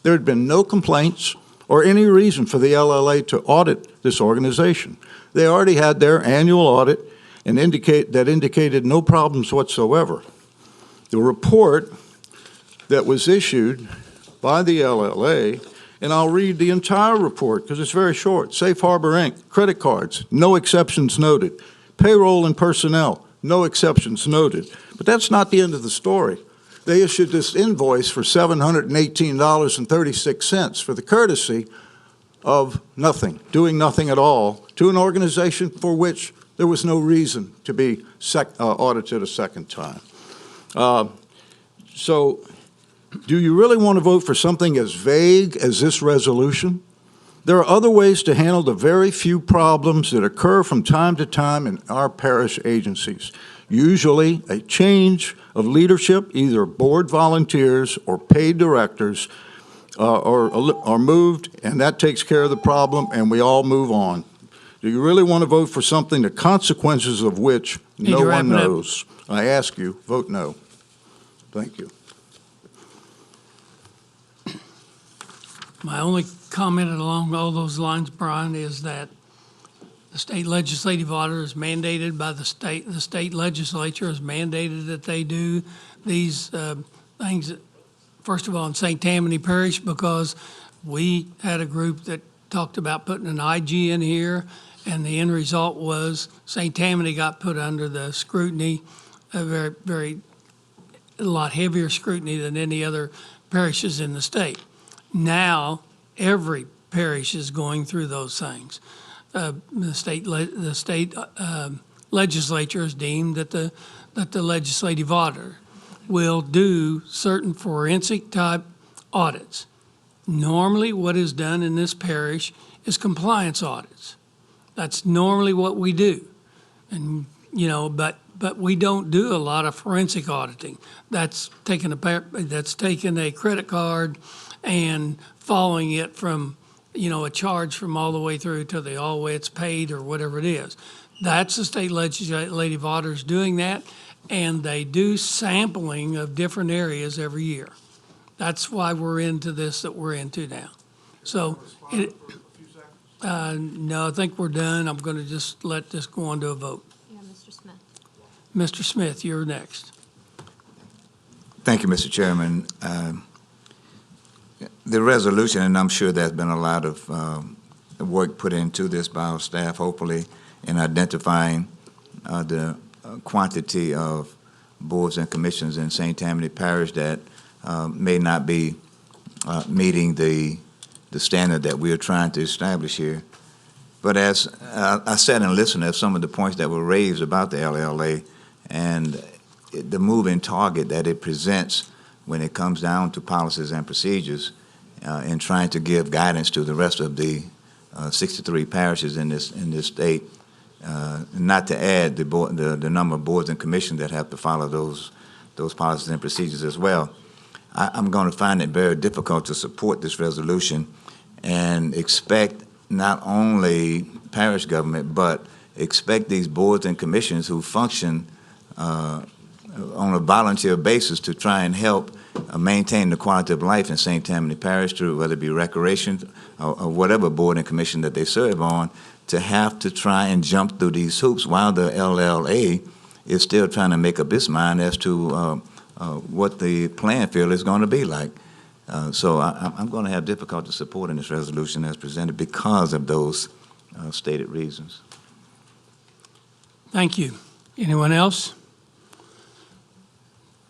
There had been no complaints or any reason for the LLA to audit this organization. They already had their annual audit and indicated no problems whatsoever. The report that was issued by the LLA, and I'll read the entire report because it's very short. Safe Harbor Inc., credit cards, no exceptions noted. Payroll and personnel, no exceptions noted. But that's not the end of the story. They issued this invoice for $718.36 for the courtesy of nothing, doing nothing at all, to an organization for which there was no reason to be audited a second time. So do you really want to vote for something as vague as this resolution? There are other ways to handle the very few problems that occur from time to time in our parish agencies. Usually a change of leadership, either board volunteers or paid directors, are moved, and that takes care of the problem, and we all move on. Do you really want to vote for something, the consequences of which Need no to wrap one it up. knows? I ask you, vote no. Thank you. My only comment along all those lines, Brian, is that the state legislative auditor is mandated by the state legislature is mandated that they do these things, first of all, in St. Tammany Parish, because we had a group that talked about putting an IG in here, and the end result was St. Tammany got put under the scrutiny, a lot heavier scrutiny than any other parishes in the state. Now, every parish is going through those things. The state legislature has deemed that the legislative auditor will do certain forensic type audits. Normally, what is done in this parish is compliance audits. That's normally what we do. And, but we don't do a lot of forensic auditing. That's taking a credit card and following it from, a charge from all the way through to all the way it's paid or whatever it is. That's the state legislative auditors doing that, and they do sampling of different areas every year. That's why we're into this that we're into now. So, no, I think we're done. I'm going to just let this go on to a vote. Yeah, Mr. Smith. Mr. Smith, you're next. Thank you, Mr. Chairman. The resolution, and I'm sure there's been a lot of work put into this by our staff, hopefully, in identifying the quantity of boards and commissions in St. Tammany Parish that may not be meeting the standard that we are trying to establish here. But as I sat and listened to some of the points that were raised about the LLA and the moving target that it presents when it comes down to policies and procedures in trying to give guidance to the rest of the 63 parishes in this state, not to add the number of boards and commissions that have to follow those policies and procedures as well. I'm going to find it very difficult to support this resolution and expect not only parish government, but expect these boards and commissions who function on a volunteer basis to try and help maintain the quality of life in St. Tammany Parish through whether it be recreation or whatever board and commission that they serve on, to have to try and jump through these hoops while the LLA is still trying to make up its mind as to what the playing field is going to be like. So I'm going to have difficulty supporting this resolution as presented because of those stated reasons. Thank you. Anyone else?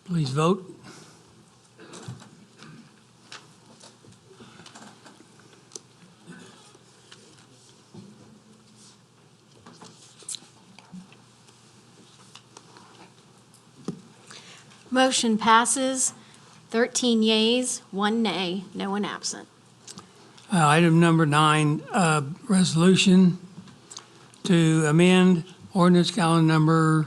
Please vote. Motion passes, 13 yeas, 1 nay, no one absent. Item number 9, resolution to amend ordinance calendar number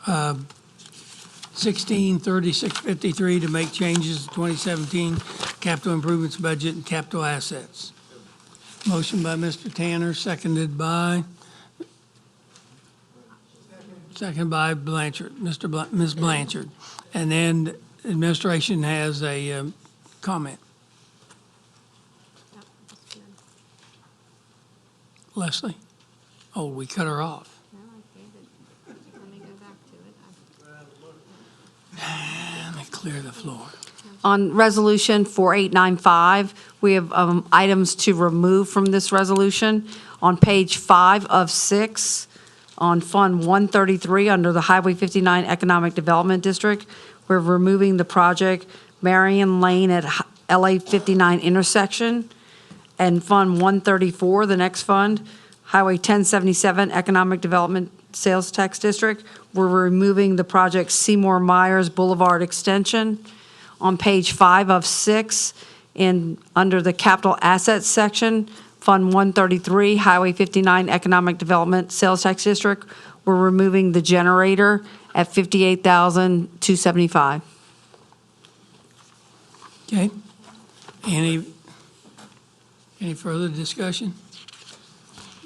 163653 to make changes to 2017 capital improvements budget and capital assets. Motion by Mr. Tanner, seconded by Blanchard, Ms. Blanchard. And then administration has a comment. Leslie? Oh, we cut her off. No, I gave it. Let me go back to it. Let me clear the floor. On Resolution 4895, we have items to remove from this resolution. On page 5 of 6, on Fund 133, under the Highway 59 Economic Development District, we're removing the project Marion Lane at LA 59 intersection. And Fund 134, the next fund, Highway 1077 Economic Development Sales Tax District, we're removing the project Seymour Myers Boulevard Extension. On page 5 of 6, under the Capital Assets section, Fund 133, Highway 59 Economic Development Sales Tax District, we're removing the generator at $58,275. Okay. Any further discussion?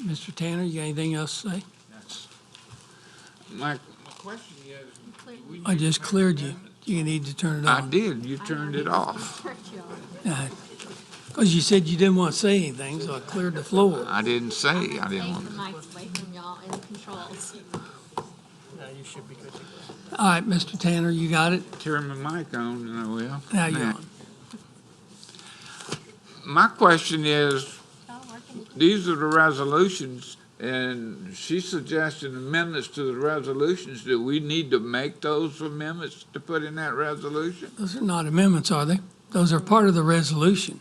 Mr. Tanner, you got anything else to say? My question is. I just cleared you. You need to turn it I on. did, you turned it off. Because you said you didn't want to say anything, so I cleared the floor. I didn't say, I didn't want to. away from y'all and the controls. You should be good to go. All right, Mr. Tanner, you got it? Turn my mic on, and I will. Now you're on. My question is, these are the resolutions, and she's suggesting amendments to the resolutions. Do we need to make those amendments to put in that resolution? Those are not amendments, are they? Those are part of the resolution.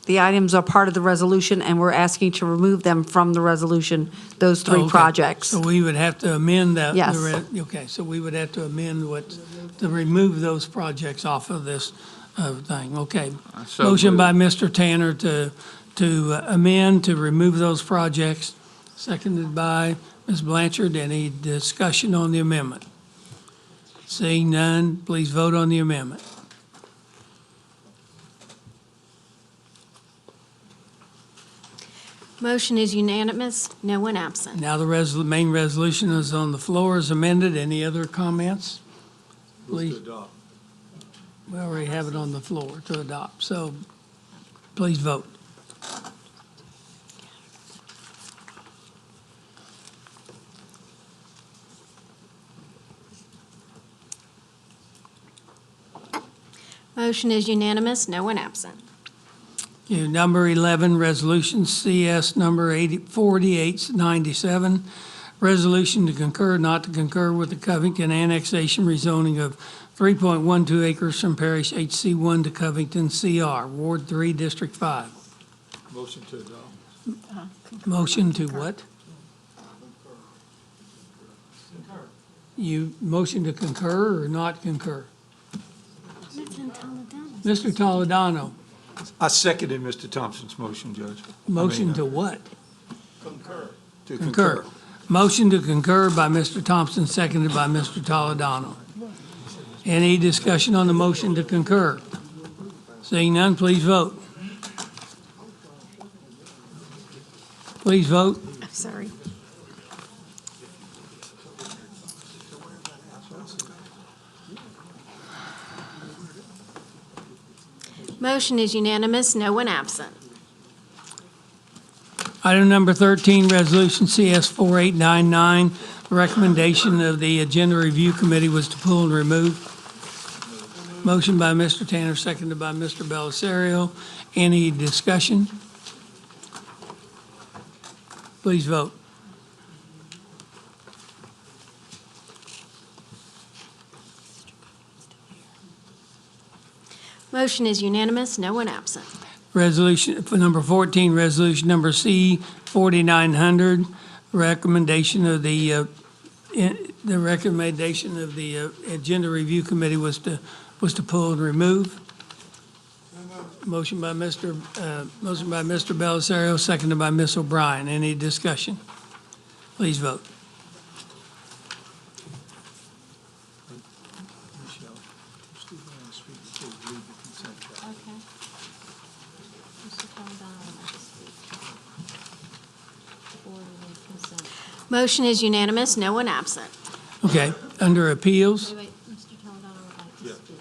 The items are part of the resolution, and we're asking to remove them from the resolution, those three Okay. projects. So we would have to amend that. Yes. Okay, so we would have to amend to remove those projects off of this thing. Okay. So Motion moved. by Mr. Tanner to amend, to remove those projects, seconded by Ms. Blanchard. Any discussion on the amendment? Seeing none, please vote on the amendment. Motion is unanimous, no one absent. Now the main resolution is on the floor as amended. Any other comments? Please. We already have it on the floor to adopt, so please vote. Motion is unanimous, no one absent. Okay, number 11, resolution CS number 4897, resolution to concur, not to concur with the Covington annexation rezoning of 3.12 acres from Parish HC1 to Covington CR, Ward 3, District 5. Motion to adopt. Motion to what? You motion to concur or not concur? Mr. Toledano, I seconded Mr. Thompson's motion, Judge. motion to what? To Concur. Motion to concur by Mr. Thompson, seconded by Mr. Toledano. Any discussion on the motion to concur? Seeing none, please vote. Please vote. Sorry. Motion is unanimous, no one absent. Item number 13, Resolution CS 4899. The recommendation of the Agenda Review Committee was to pull and remove. Motion by Mr. Tanner, seconded by Mr. Belisario. Any discussion? Please vote. Motion is unanimous, no one absent. Resolution, for number 14, resolution number C 4900, recommendation of the recommendation of the Agenda Review Committee was to pull and remove. Motion by Mr. Belisario, seconded by Ms. O'Brien. Any discussion? Please vote. Motion is unanimous, no one absent. Okay, under appeals, Wait, Mr. Toledano would like to speak.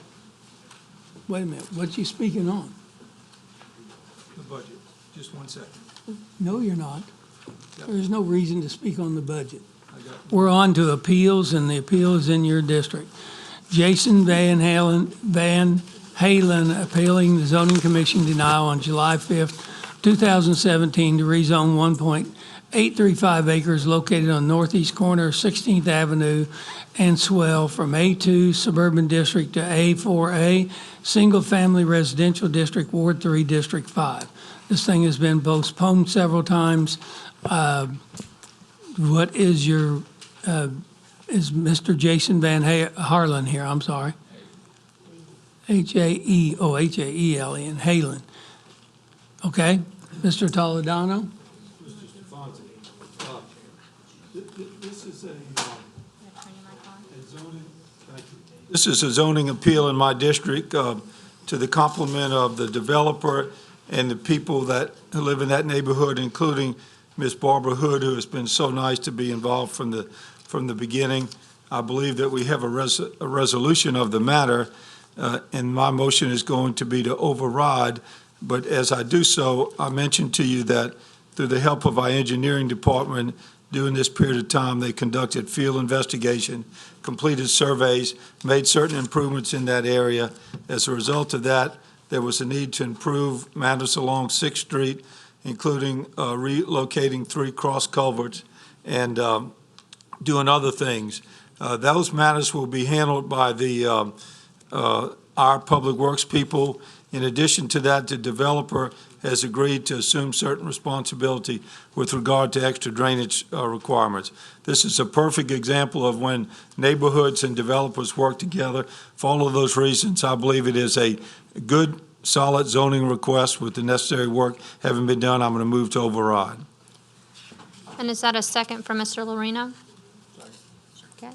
wait a minute, what you speaking on? The budget, just 1 second. No, you're not. There's no reason to speak on the budget. We're on to appeals, and the appeal is in your district. Jason Van Halen appealing the zoning commission denial on July 5th, 2017 to rezone 1.835 acres located on northeast corner of 16th Avenue and Swell from A2 Suburban District to A4A Single Family Residential District, Ward 3, District 5. This thing has been postponed several times. What is your, is Mr. Jason Van Harlan here? I'm sorry. H-A-E-L-E-N, Halen. Okay, Mr. Toledano? This is a zoning appeal in my district to the complement of the developer and the people that live in that neighborhood, including Ms. Barbara Hood, who has been so nice to be involved from the beginning. I believe that we have a resolution of the matter, and my motion is going to be to override. But as I do so, I mentioned to you that through the help of our engineering department, during this period of time, they conducted field investigation, completed surveys, made certain improvements in that area. As a result of that, there was a need to improve matters along 6th Street, including relocating 3 cross culverts and doing other things. Those matters will be handled by our Public Works people. In addition to that, the developer has agreed to assume certain responsibility with regard to extra drainage requirements. This is a perfect example of when neighborhoods and developers work together. For all of those reasons, I believe it is a good, solid zoning request with the necessary work having been done. I'm going to move to override. And is that a second from Mr. Lorino? Okay.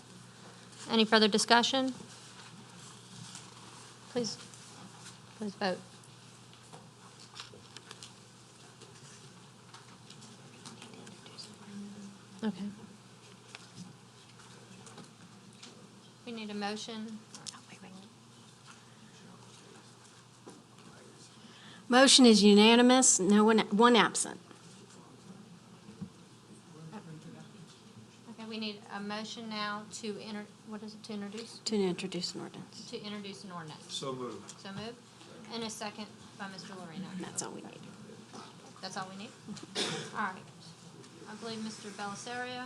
Any further discussion? Please vote. Okay. We need a motion. Motion is unanimous, one absent. Okay, we need a motion now to to introduce? To introduce an ordinance. To introduce an ordinance. So moved. So moved. And a second by Mr. Lorino. That's all we need. That's all we need? All right. I believe Mr. Belisario.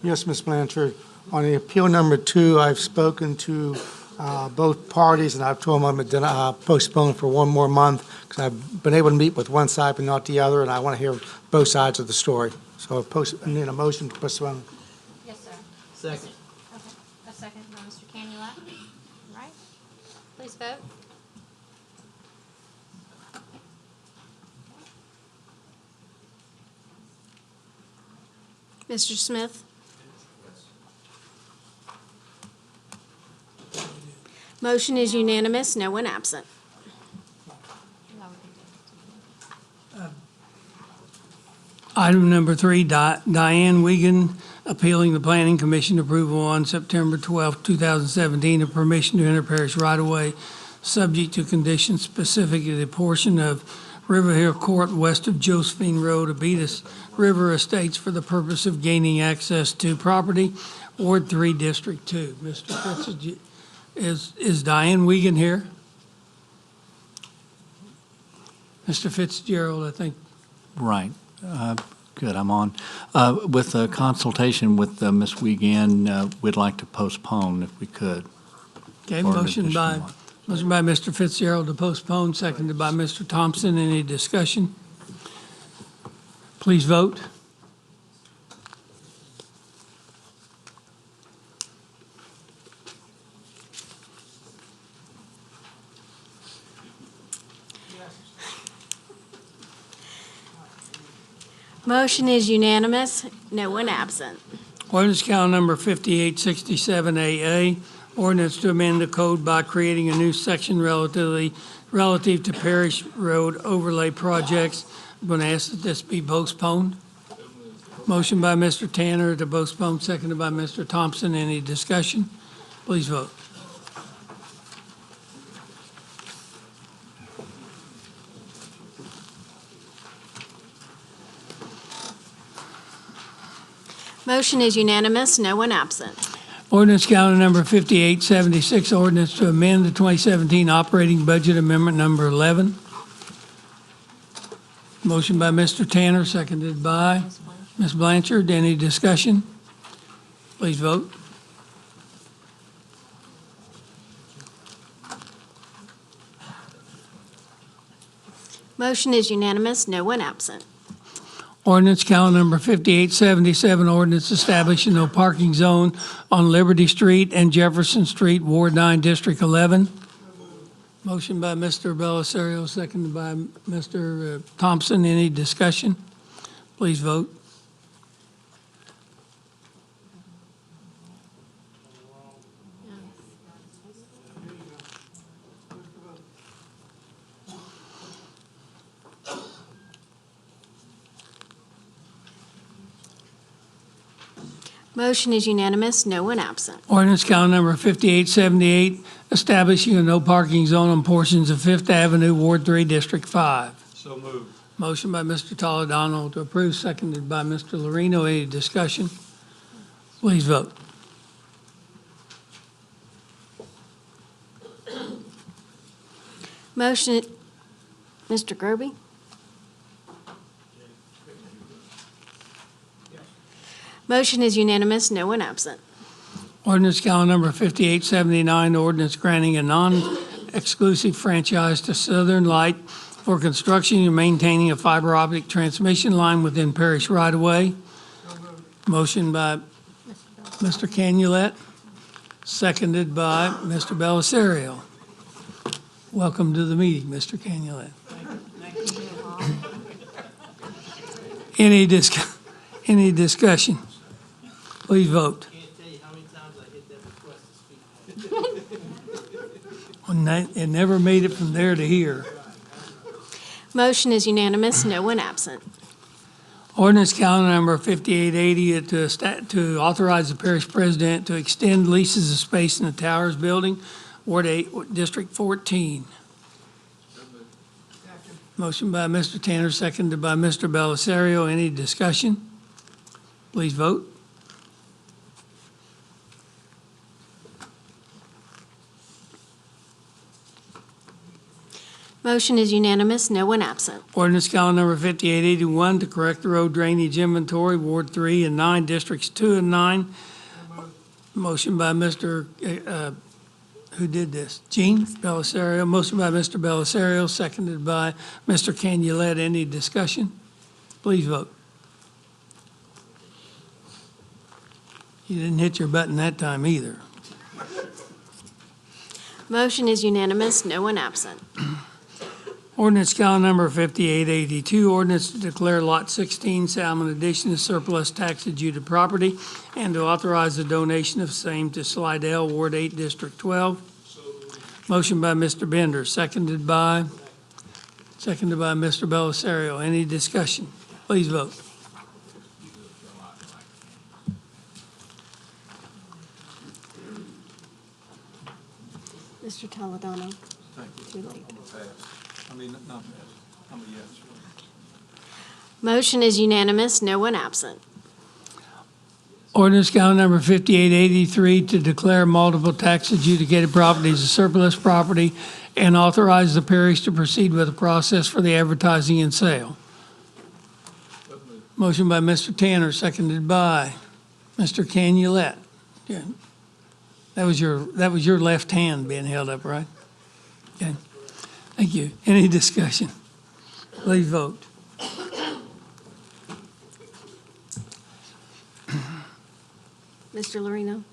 Yes, Ms. Blanchard. On the appeal number 2, I've spoken to both parties, and I've told them I'm going to postpone for one more month because I've been able to meet with one side but not the other, and I want to hear both sides of the story. So I need a motion to postpone. Yes, sir. Second. Okay. A second by Mr. Canula. All right. Please vote. Mr. Smith? Motion is unanimous, no one absent. Item number 3, Diane Wiegand, appealing the Planning Commission approval on September 12, 2017 of permission to enter parish right-of-way, subject to conditions specific to the portion of River Hill Court west of Josephine Road, Abetus River Estates, for the purpose of gaining access to property, Ward 3, District 2. Mr. Fitzgerald, is Diane Wiegand here? Mr. Fitzgerald, I think. Right. Good, I'm on. With a consultation with Ms. Wiegand, we'd like to postpone if we could. Okay, for an motion additional by month. Mr. Fitzgerald to postpone, seconded by Mr. Thompson. Any discussion? Please vote. Motion is unanimous, no one absent. Ordinance count number 5867AA, ordinance to amend the code by creating a new section relative to Parish Road overlay projects. I'm going to ask that this be postponed. Motion by Mr. Tanner to postpone, seconded by Mr. Thompson. Any discussion? Please vote. Motion is unanimous, no one absent. Ordinance calendar number 5876, ordinance to amend the 2017 operating budget amendment number 11. Motion by Mr. Tanner, seconded by Ms. Blanchard. Any discussion? Please vote. Motion is unanimous, no one absent. Ordinance calendar number 5877, ordinance establishing no parking zone on Liberty Street and Jefferson Street, Ward 9, District 11. Motion by Mr. Belisario, seconded by Mr. Thompson. Any discussion? Please vote. Motion is unanimous, no one absent. Ordinance calendar number 5878, establishing a no parking zone on portions of Fifth Avenue, Ward 3, District 5. So moved. Motion by Mr. Toledano to approve, seconded by Mr. Lorino. Any discussion? Please vote. Motion, Mr. Groby? Motion is unanimous, no one absent. Ordinance calendar number 5879, ordinance granting a non-exclusive franchise to Southern Light for construction and maintaining a fiber optic transmission line within Parish right-of-way. Motion by Mr. Canulet, seconded by Mr. Bellisario. Welcome to the meeting, Mr. Canulet. Any discussion? Please vote. It never made it from there to here. Motion is unanimous, no one absent. Ordinance calendar number 5880 to authorize the parish president to extend leases of space in the Towers Building, Ward 8, District 14. Motion by Mr. Tanner, seconded by Mr. Bellisario. Any discussion? Please vote. Motion is unanimous, no one absent. Ordinance calendar number 5881 to correct the road drainage inventory, Ward 3 and 9, Districts 2 and 9. Motion by Mr., who did this? Gene Bellisario. Motion by Mr. Bellisario, seconded by Mr. Canulet. Any discussion? Please vote. You didn't hit your button that time either. Motion is unanimous, no one absent. Ordinance calendar number 5882, ordinance to declare Lot 16 Salmon Addition as surplus tax adjudiced property and to authorize the donation of same to Slidell, Ward 8, District 12. Motion by Mr. Bender, seconded by Mr. Bellisario. Any discussion? Please vote. Mr. Toledano? Too late. Motion is unanimous, no one absent. Ordinance calendar number 5883 to declare multiple tax adjudicated properties as surplus property and authorize the parish to proceed with the process for the advertising and sale. Motion by Mr. Tanner, seconded by Mr. Canulet. Yeah. That was your left hand being held up, right? Okay. Thank you. Any discussion? Please vote. Mr. Lorino?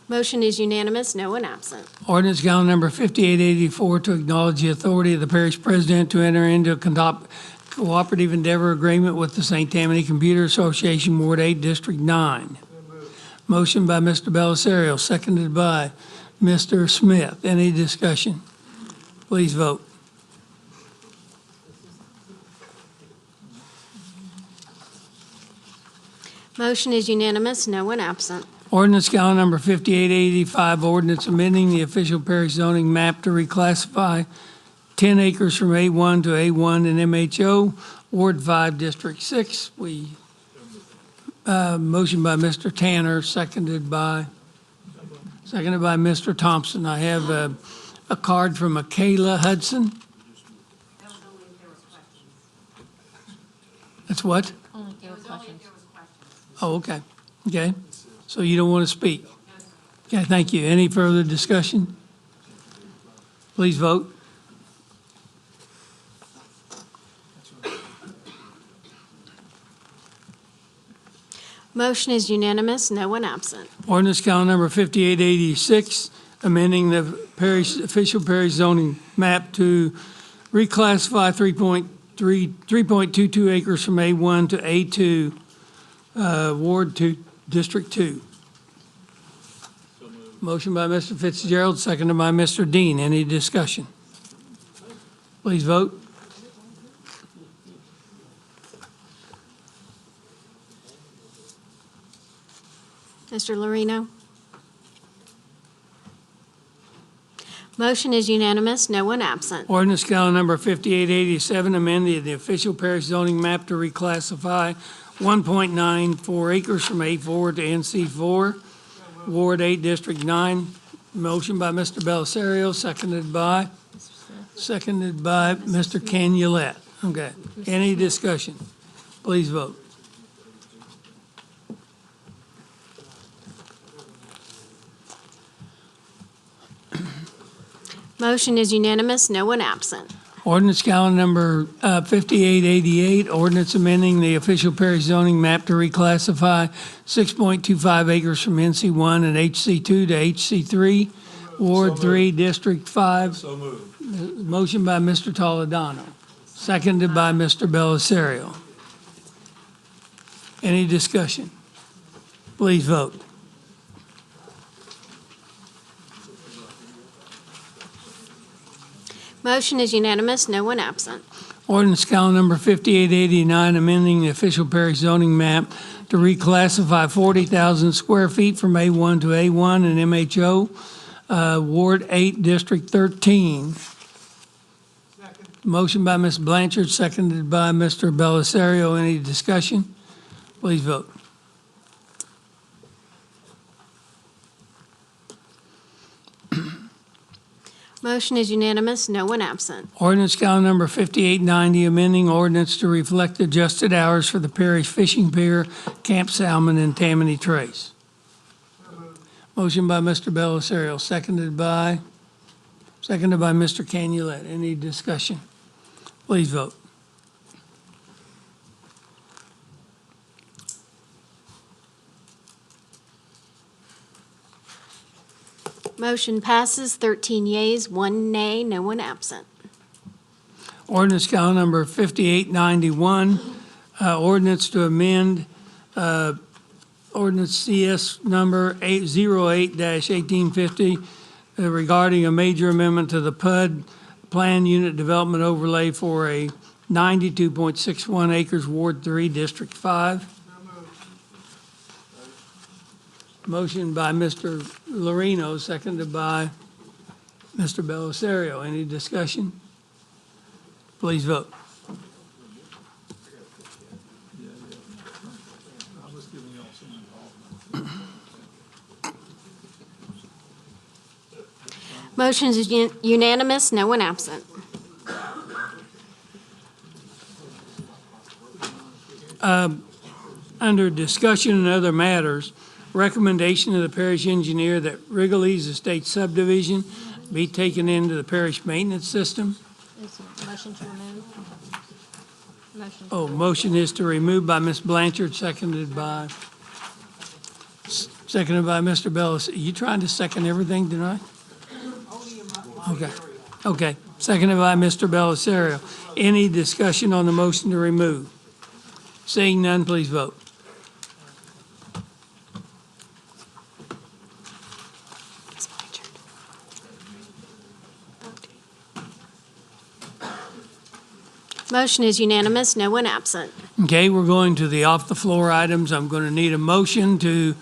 Motion is unanimous, no one absent. Ordinance calendar number 5884 to acknowledge the authority of the parish president to enter into a cooperative endeavor agreement with the St. Tammany Computer Association, Ward 8, District 9. Motion by Mr. Bellisario, seconded by Mr. Smith. Any discussion? Please vote. Motion is unanimous, no one absent. Ordinance calendar number 5885, ordinance amending the official parish zoning map to reclassify 10 acres from A1 to A1 in MHO, Ward 5, District 6. Motion by Mr. Tanner, seconded by Mr. Thompson. I have a card from Michaela Hudson. That's what? Only if there were questions. Oh, okay. Okay. So you don't want to speak? Okay, thank you. Any further discussion? Please vote. Motion is unanimous, no one absent. Ordinance calendar number 5886, amending the official parish zoning map to reclassify 3.22 acres from A1 to A2, Ward 2, District 2. Motion by Mr. Fitzgerald, seconded by Mr. Dean. Any discussion? Please vote. Mr. Lorino? Motion is unanimous, no one absent. Ordinance calendar number 5887, amending the official parish zoning map to reclassify 1.94 acres from A4 to NC4, Ward 8, District 9. Motion by Mr. Belisario, seconded by Mr. Canulette. Okay. Any discussion? Please vote. Motion is unanimous, no one absent. Ordinance calendar number 5888, ordinance amending the official parish zoning map to reclassify 6.25 acres from NC1 and HC2 to HC3, Ward 3, District 5. So moved. Motion by Mr. Toledano, seconded by Mr. Belisario. Any discussion? Please vote. Motion is unanimous, no one absent. Ordinance calendar number 5889, amending the official parish zoning map to reclassify 40,000 square feet from A1 to A1 and MHO, Ward 8, District 13. Motion by Ms. Blanchard, seconded by Mr. Belisario. Any discussion? Please vote. Motion is unanimous, no one absent. Ordinance calendar number 5890, amending ordinance to reflect adjusted hours for the parish fishing pier, Camp Salmon, and Tammany Trace. Motion by Mr. Belisario, seconded by Mr. Canulette. Any discussion? Please vote. Motion passes 13 yeas, 1 nay, no one absent. Ordinance calendar number 5891, ordinance to amend ordinance CS number 808-1850 regarding a major amendment to the PUD Plan Unit Development Overlay for a 92.61 acres, Ward 3, District 5. Motion by Mr. Lorino, seconded by Mr. Belisario. Any discussion? Please vote. Motion is unanimous, no one absent. Under discussion and other matters, recommendation of the parish engineer that Wrigley's Estate subdivision be taken into the parish maintenance system. Motion to remove. Motion is to remove by Ms. Blanchard, seconded by Mr. Bellis. Are you trying to second everything tonight? Okay. Seconded by Mr. Belisario. Any discussion on the motion to remove? Seeing none, please vote. Motion is unanimous, no one absent. Okay, we're going to the off-the-floor items. I'm going to need a motion to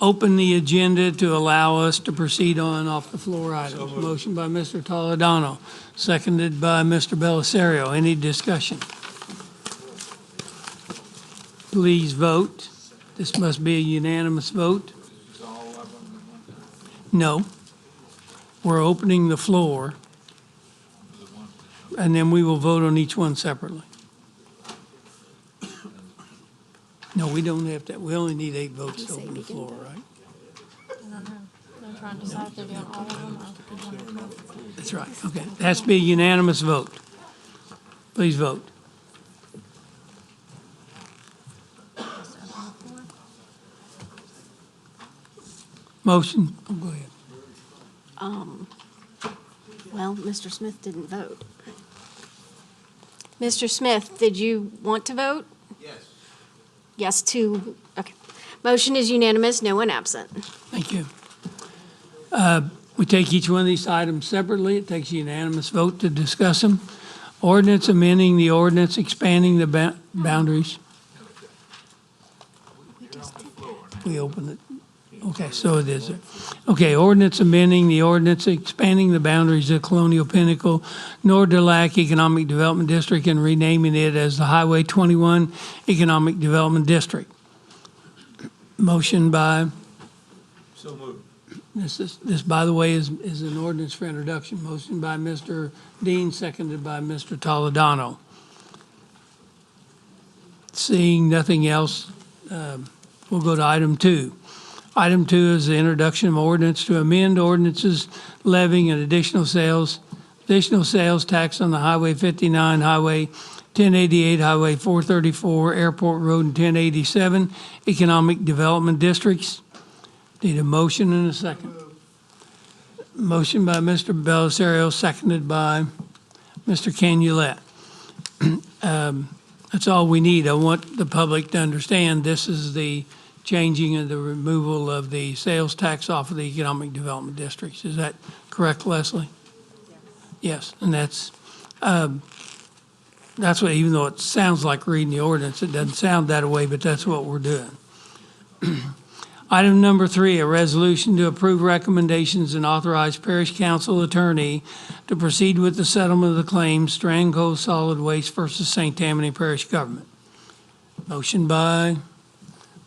open the agenda to allow us to proceed on off-the-floor items. Motion by Mr. Toledano, seconded by Mr. Belisario. Any discussion? Please vote. This must be a unanimous vote. No. We're opening the floor, and then we will vote on each one separately. No, we don't have to. We only need 8 votes to open the floor, right? I'm trying to decide if they're doing all of them or That's right. Okay. It has to be a unanimous vote. Please vote. Motion. Oh, go ahead. Well, Mr. Smith didn't vote. Mr. Smith, did you want to vote? Yes. Yes to, okay. Motion is unanimous, no one absent. Thank you. We take each one of these items separately. It takes a unanimous vote to discuss them. Ordinance amending the ordinance expanding the boundaries. We open it. Okay, so it is. Okay, ordinance amending the ordinance expanding the boundaries of Colonial Pinnacle, Nord-Dulac Economic Development District, and renaming it as the Highway 21 Economic Development District. Motion by, So moved. this, by the way, is an ordinance for introduction. Motion by Mr. Dean, seconded by Mr. Toledano. Seeing nothing else, we'll go to item 2. Item 2 is the introduction of ordinance to amend ordinances levying an additional sales tax on the Highway 59, Highway 1088, Highway 434, Airport Road, and 1087 Economic Development Districts. Need a motion and a second. Motion by Mr. Belisario, seconded by Mr. Canulette. That's all we need. I want the public to understand this is the changing of the removal of the sales tax off of the economic development districts. Is that correct, Leslie? Yes, and that's what, even though it sounds like reading the ordinance, it doesn't sound that way, but that's what we're doing. Item number 3, a resolution to approve recommendations and authorize Parish Council Attorney to proceed with the settlement of the claims Strangco Solid Waste versus St. Tammany Parish Government. Motion by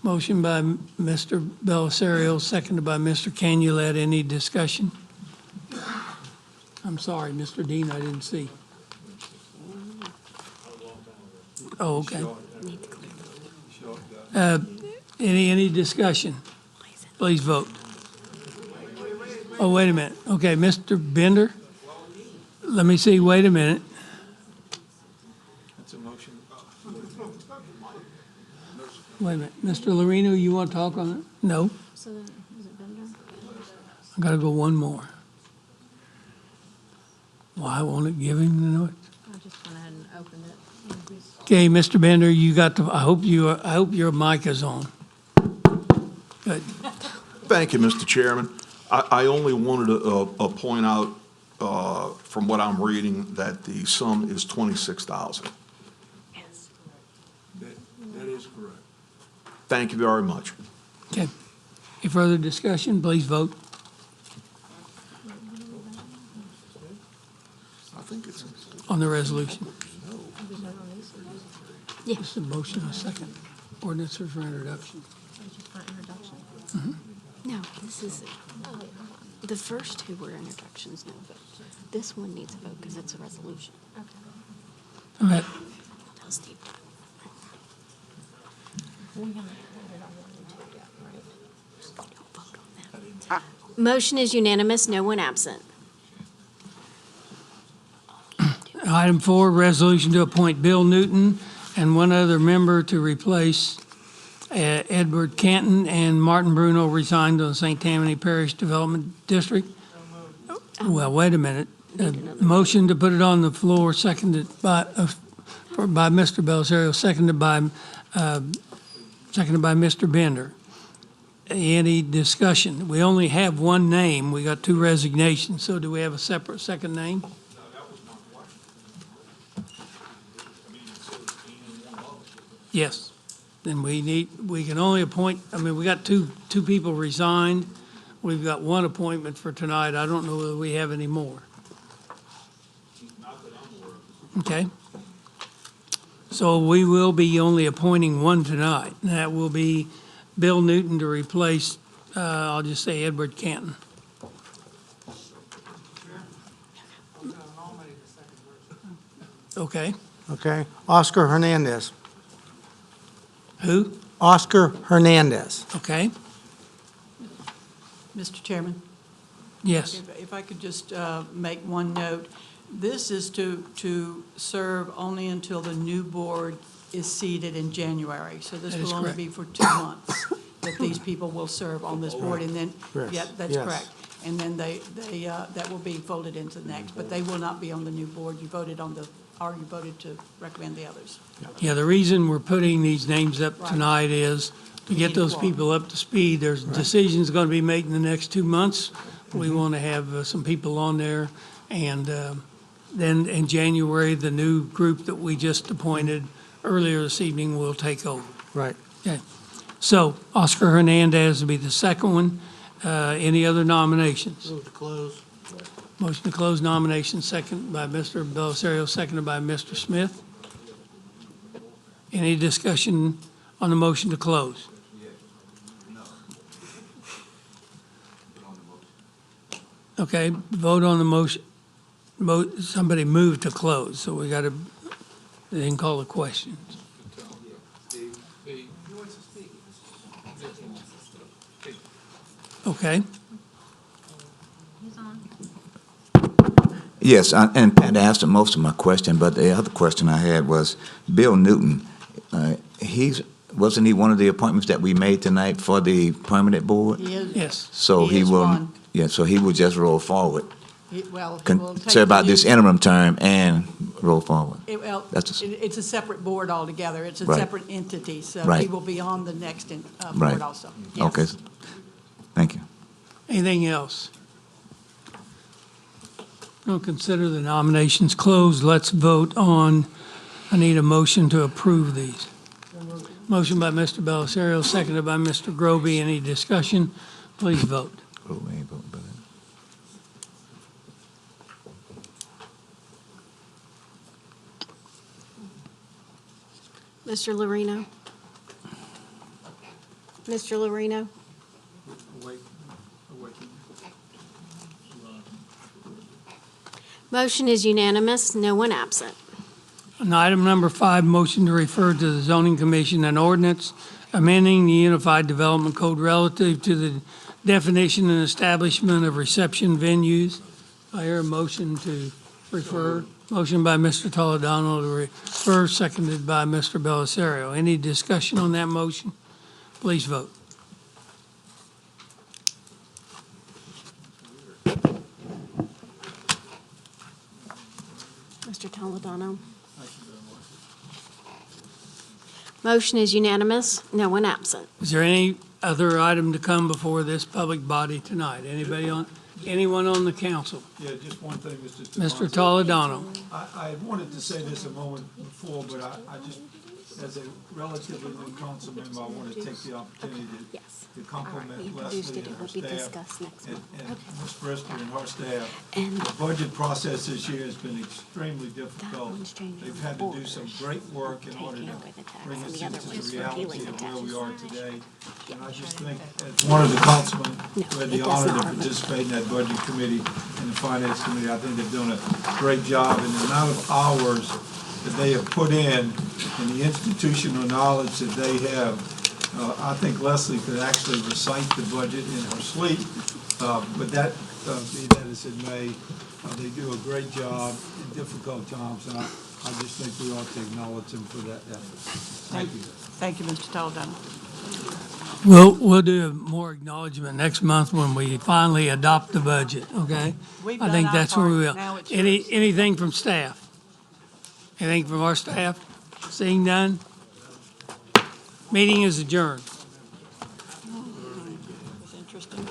Mr. Belisario, seconded by Mr. Canulette. Any discussion? I'm sorry, Mr. Dean, I didn't see. Oh, okay. Any discussion? Please vote. Oh, wait a minute. Okay, Mr. Bender? Let me see, wait a minute. That's a motion. Wait a minute. Mr. Lorino, you want to talk on it? No? So then, is it Bender? I got to go one more. Why won't it give him the note? I just went ahead and opened it. Okay, Mr. Bender, you got to, I hope your mic is on. Good. Thank you, Mr. Chairman. I only wanted to point out, from what I'm reading, that the sum is $26,000. Yes. That is correct. Thank you very much. Okay. Any further discussion? Please vote. I think it's. On the resolution. Yeah. Just a motion, a second. Ordinances for introduction. No, this is, the first two were introductions, no vote. This one needs a vote because it's a resolution. All right. Tell Steve. Motion is unanimous, no one absent. Item 4, resolution to appoint Bill Newton and one other member to replace Edward Canton, and Martin Bruno resigned on St. Tammany Parish Development District. Well, wait a minute. Motion to put it on the floor, seconded by Mr. Belisario, seconded by Mr. Bender. Any discussion? We only have one name. We got 2 resignations, so do we have a separate second name? Yes. Then we can only appoint, we got two people resigned. We've got one appointment for tonight. I don't know whether we have any more. Okay. So we will be only appointing one tonight. And that will be Bill Newton to replace, I'll just say Edward Canton. Okay. Okay. Oscar Hernandez. Who? Oscar Hernandez. Okay. Mr. Chairman? Yes. If I could just make one note. This is to serve only until the new board is seated in January. So this That is will only correct. be for 2 months that these people will serve on this board. And then, Correct. yeah, that's Yes. correct. And then that will be folded into the next. But they will not be on the new board. You voted to recommend the others. Yeah, the reason we're putting these names up Right. tonight is to get those people up to speed. There's decisions going to be made in the next 2 months. We want to have some people on there. And then in January, the new group that we just appointed earlier this evening will take over. Right. Okay. So Oscar Hernandez will be the second one. Any other nominations? Move to close. Motion to close nominations, second by Mr. Bellisario, seconded by Mr. Smith. Any discussion on the motion to close? Okay, vote on the motion. Somebody moved to close, so we got to then call the question. Okay. Yes, and Pat asked most of my question, but the other question I had was Bill Newton. Wasn't he one of the appointments that we made tonight for the permanent board? He is. Yes. So He he is will, one. yeah, so he will just roll forward. Well, he will take Say about the this new- interim term and roll forward. Well, That's a- it's a separate board altogether. It's a Right. separate entity, so he Right. will be on the next Right. board also. Yes. Okay, thank you. Anything else? We'll consider the nominations closed. Let's vote on, I need a motion to approve these. Motion by Mr. Bellisario, seconded by Mr. Groby. Any discussion? Please vote. Mr. Lorino? Mr. Lorino? Motion is unanimous, no one absent. On item number 5, motion to refer to the zoning commission an ordinance amending the Unified Development Code relative to the definition and establishment of reception venues. I hear a motion to refer. Motion by Mr. Toledano to refer, seconded by Mr. Bellisario. Any discussion on that motion? Please vote. Mr. Toledano? Motion is unanimous, no one absent. Is there any other item to come before this public body tonight? Anyone on the council? Yeah, just one thing, Mr. Toledano? I wanted to say this a moment before, but I just, as a relatively new council member, I want to take the opportunity to compliment Leslie and her staff and Ms. Brister and her staff. The budget process this year has been extremely difficult. They've had to do some great work in order to bring us into the reality of where we are today. And I just think, as one of the councilmen who had the honor to participate in that budget committee and the finance committee, I think they've done a great job. And the amount of hours that they have put in and the institutional knowledge that they have, I think Leslie could actually recite the budget in her sleep. But that, be that as it may, they do a great job in difficult times. And I just think we ought to acknowledge them for that effort. Thank you. Thank you, Mr. Toledano. We'll do more acknowledgement next month when we finally adopt the budget, okay? We've I done think our that's where we part. will. Now it's yours. Anything from staff? Anything from our staff? Seeing none? Meeting is adjourned. It was interesting.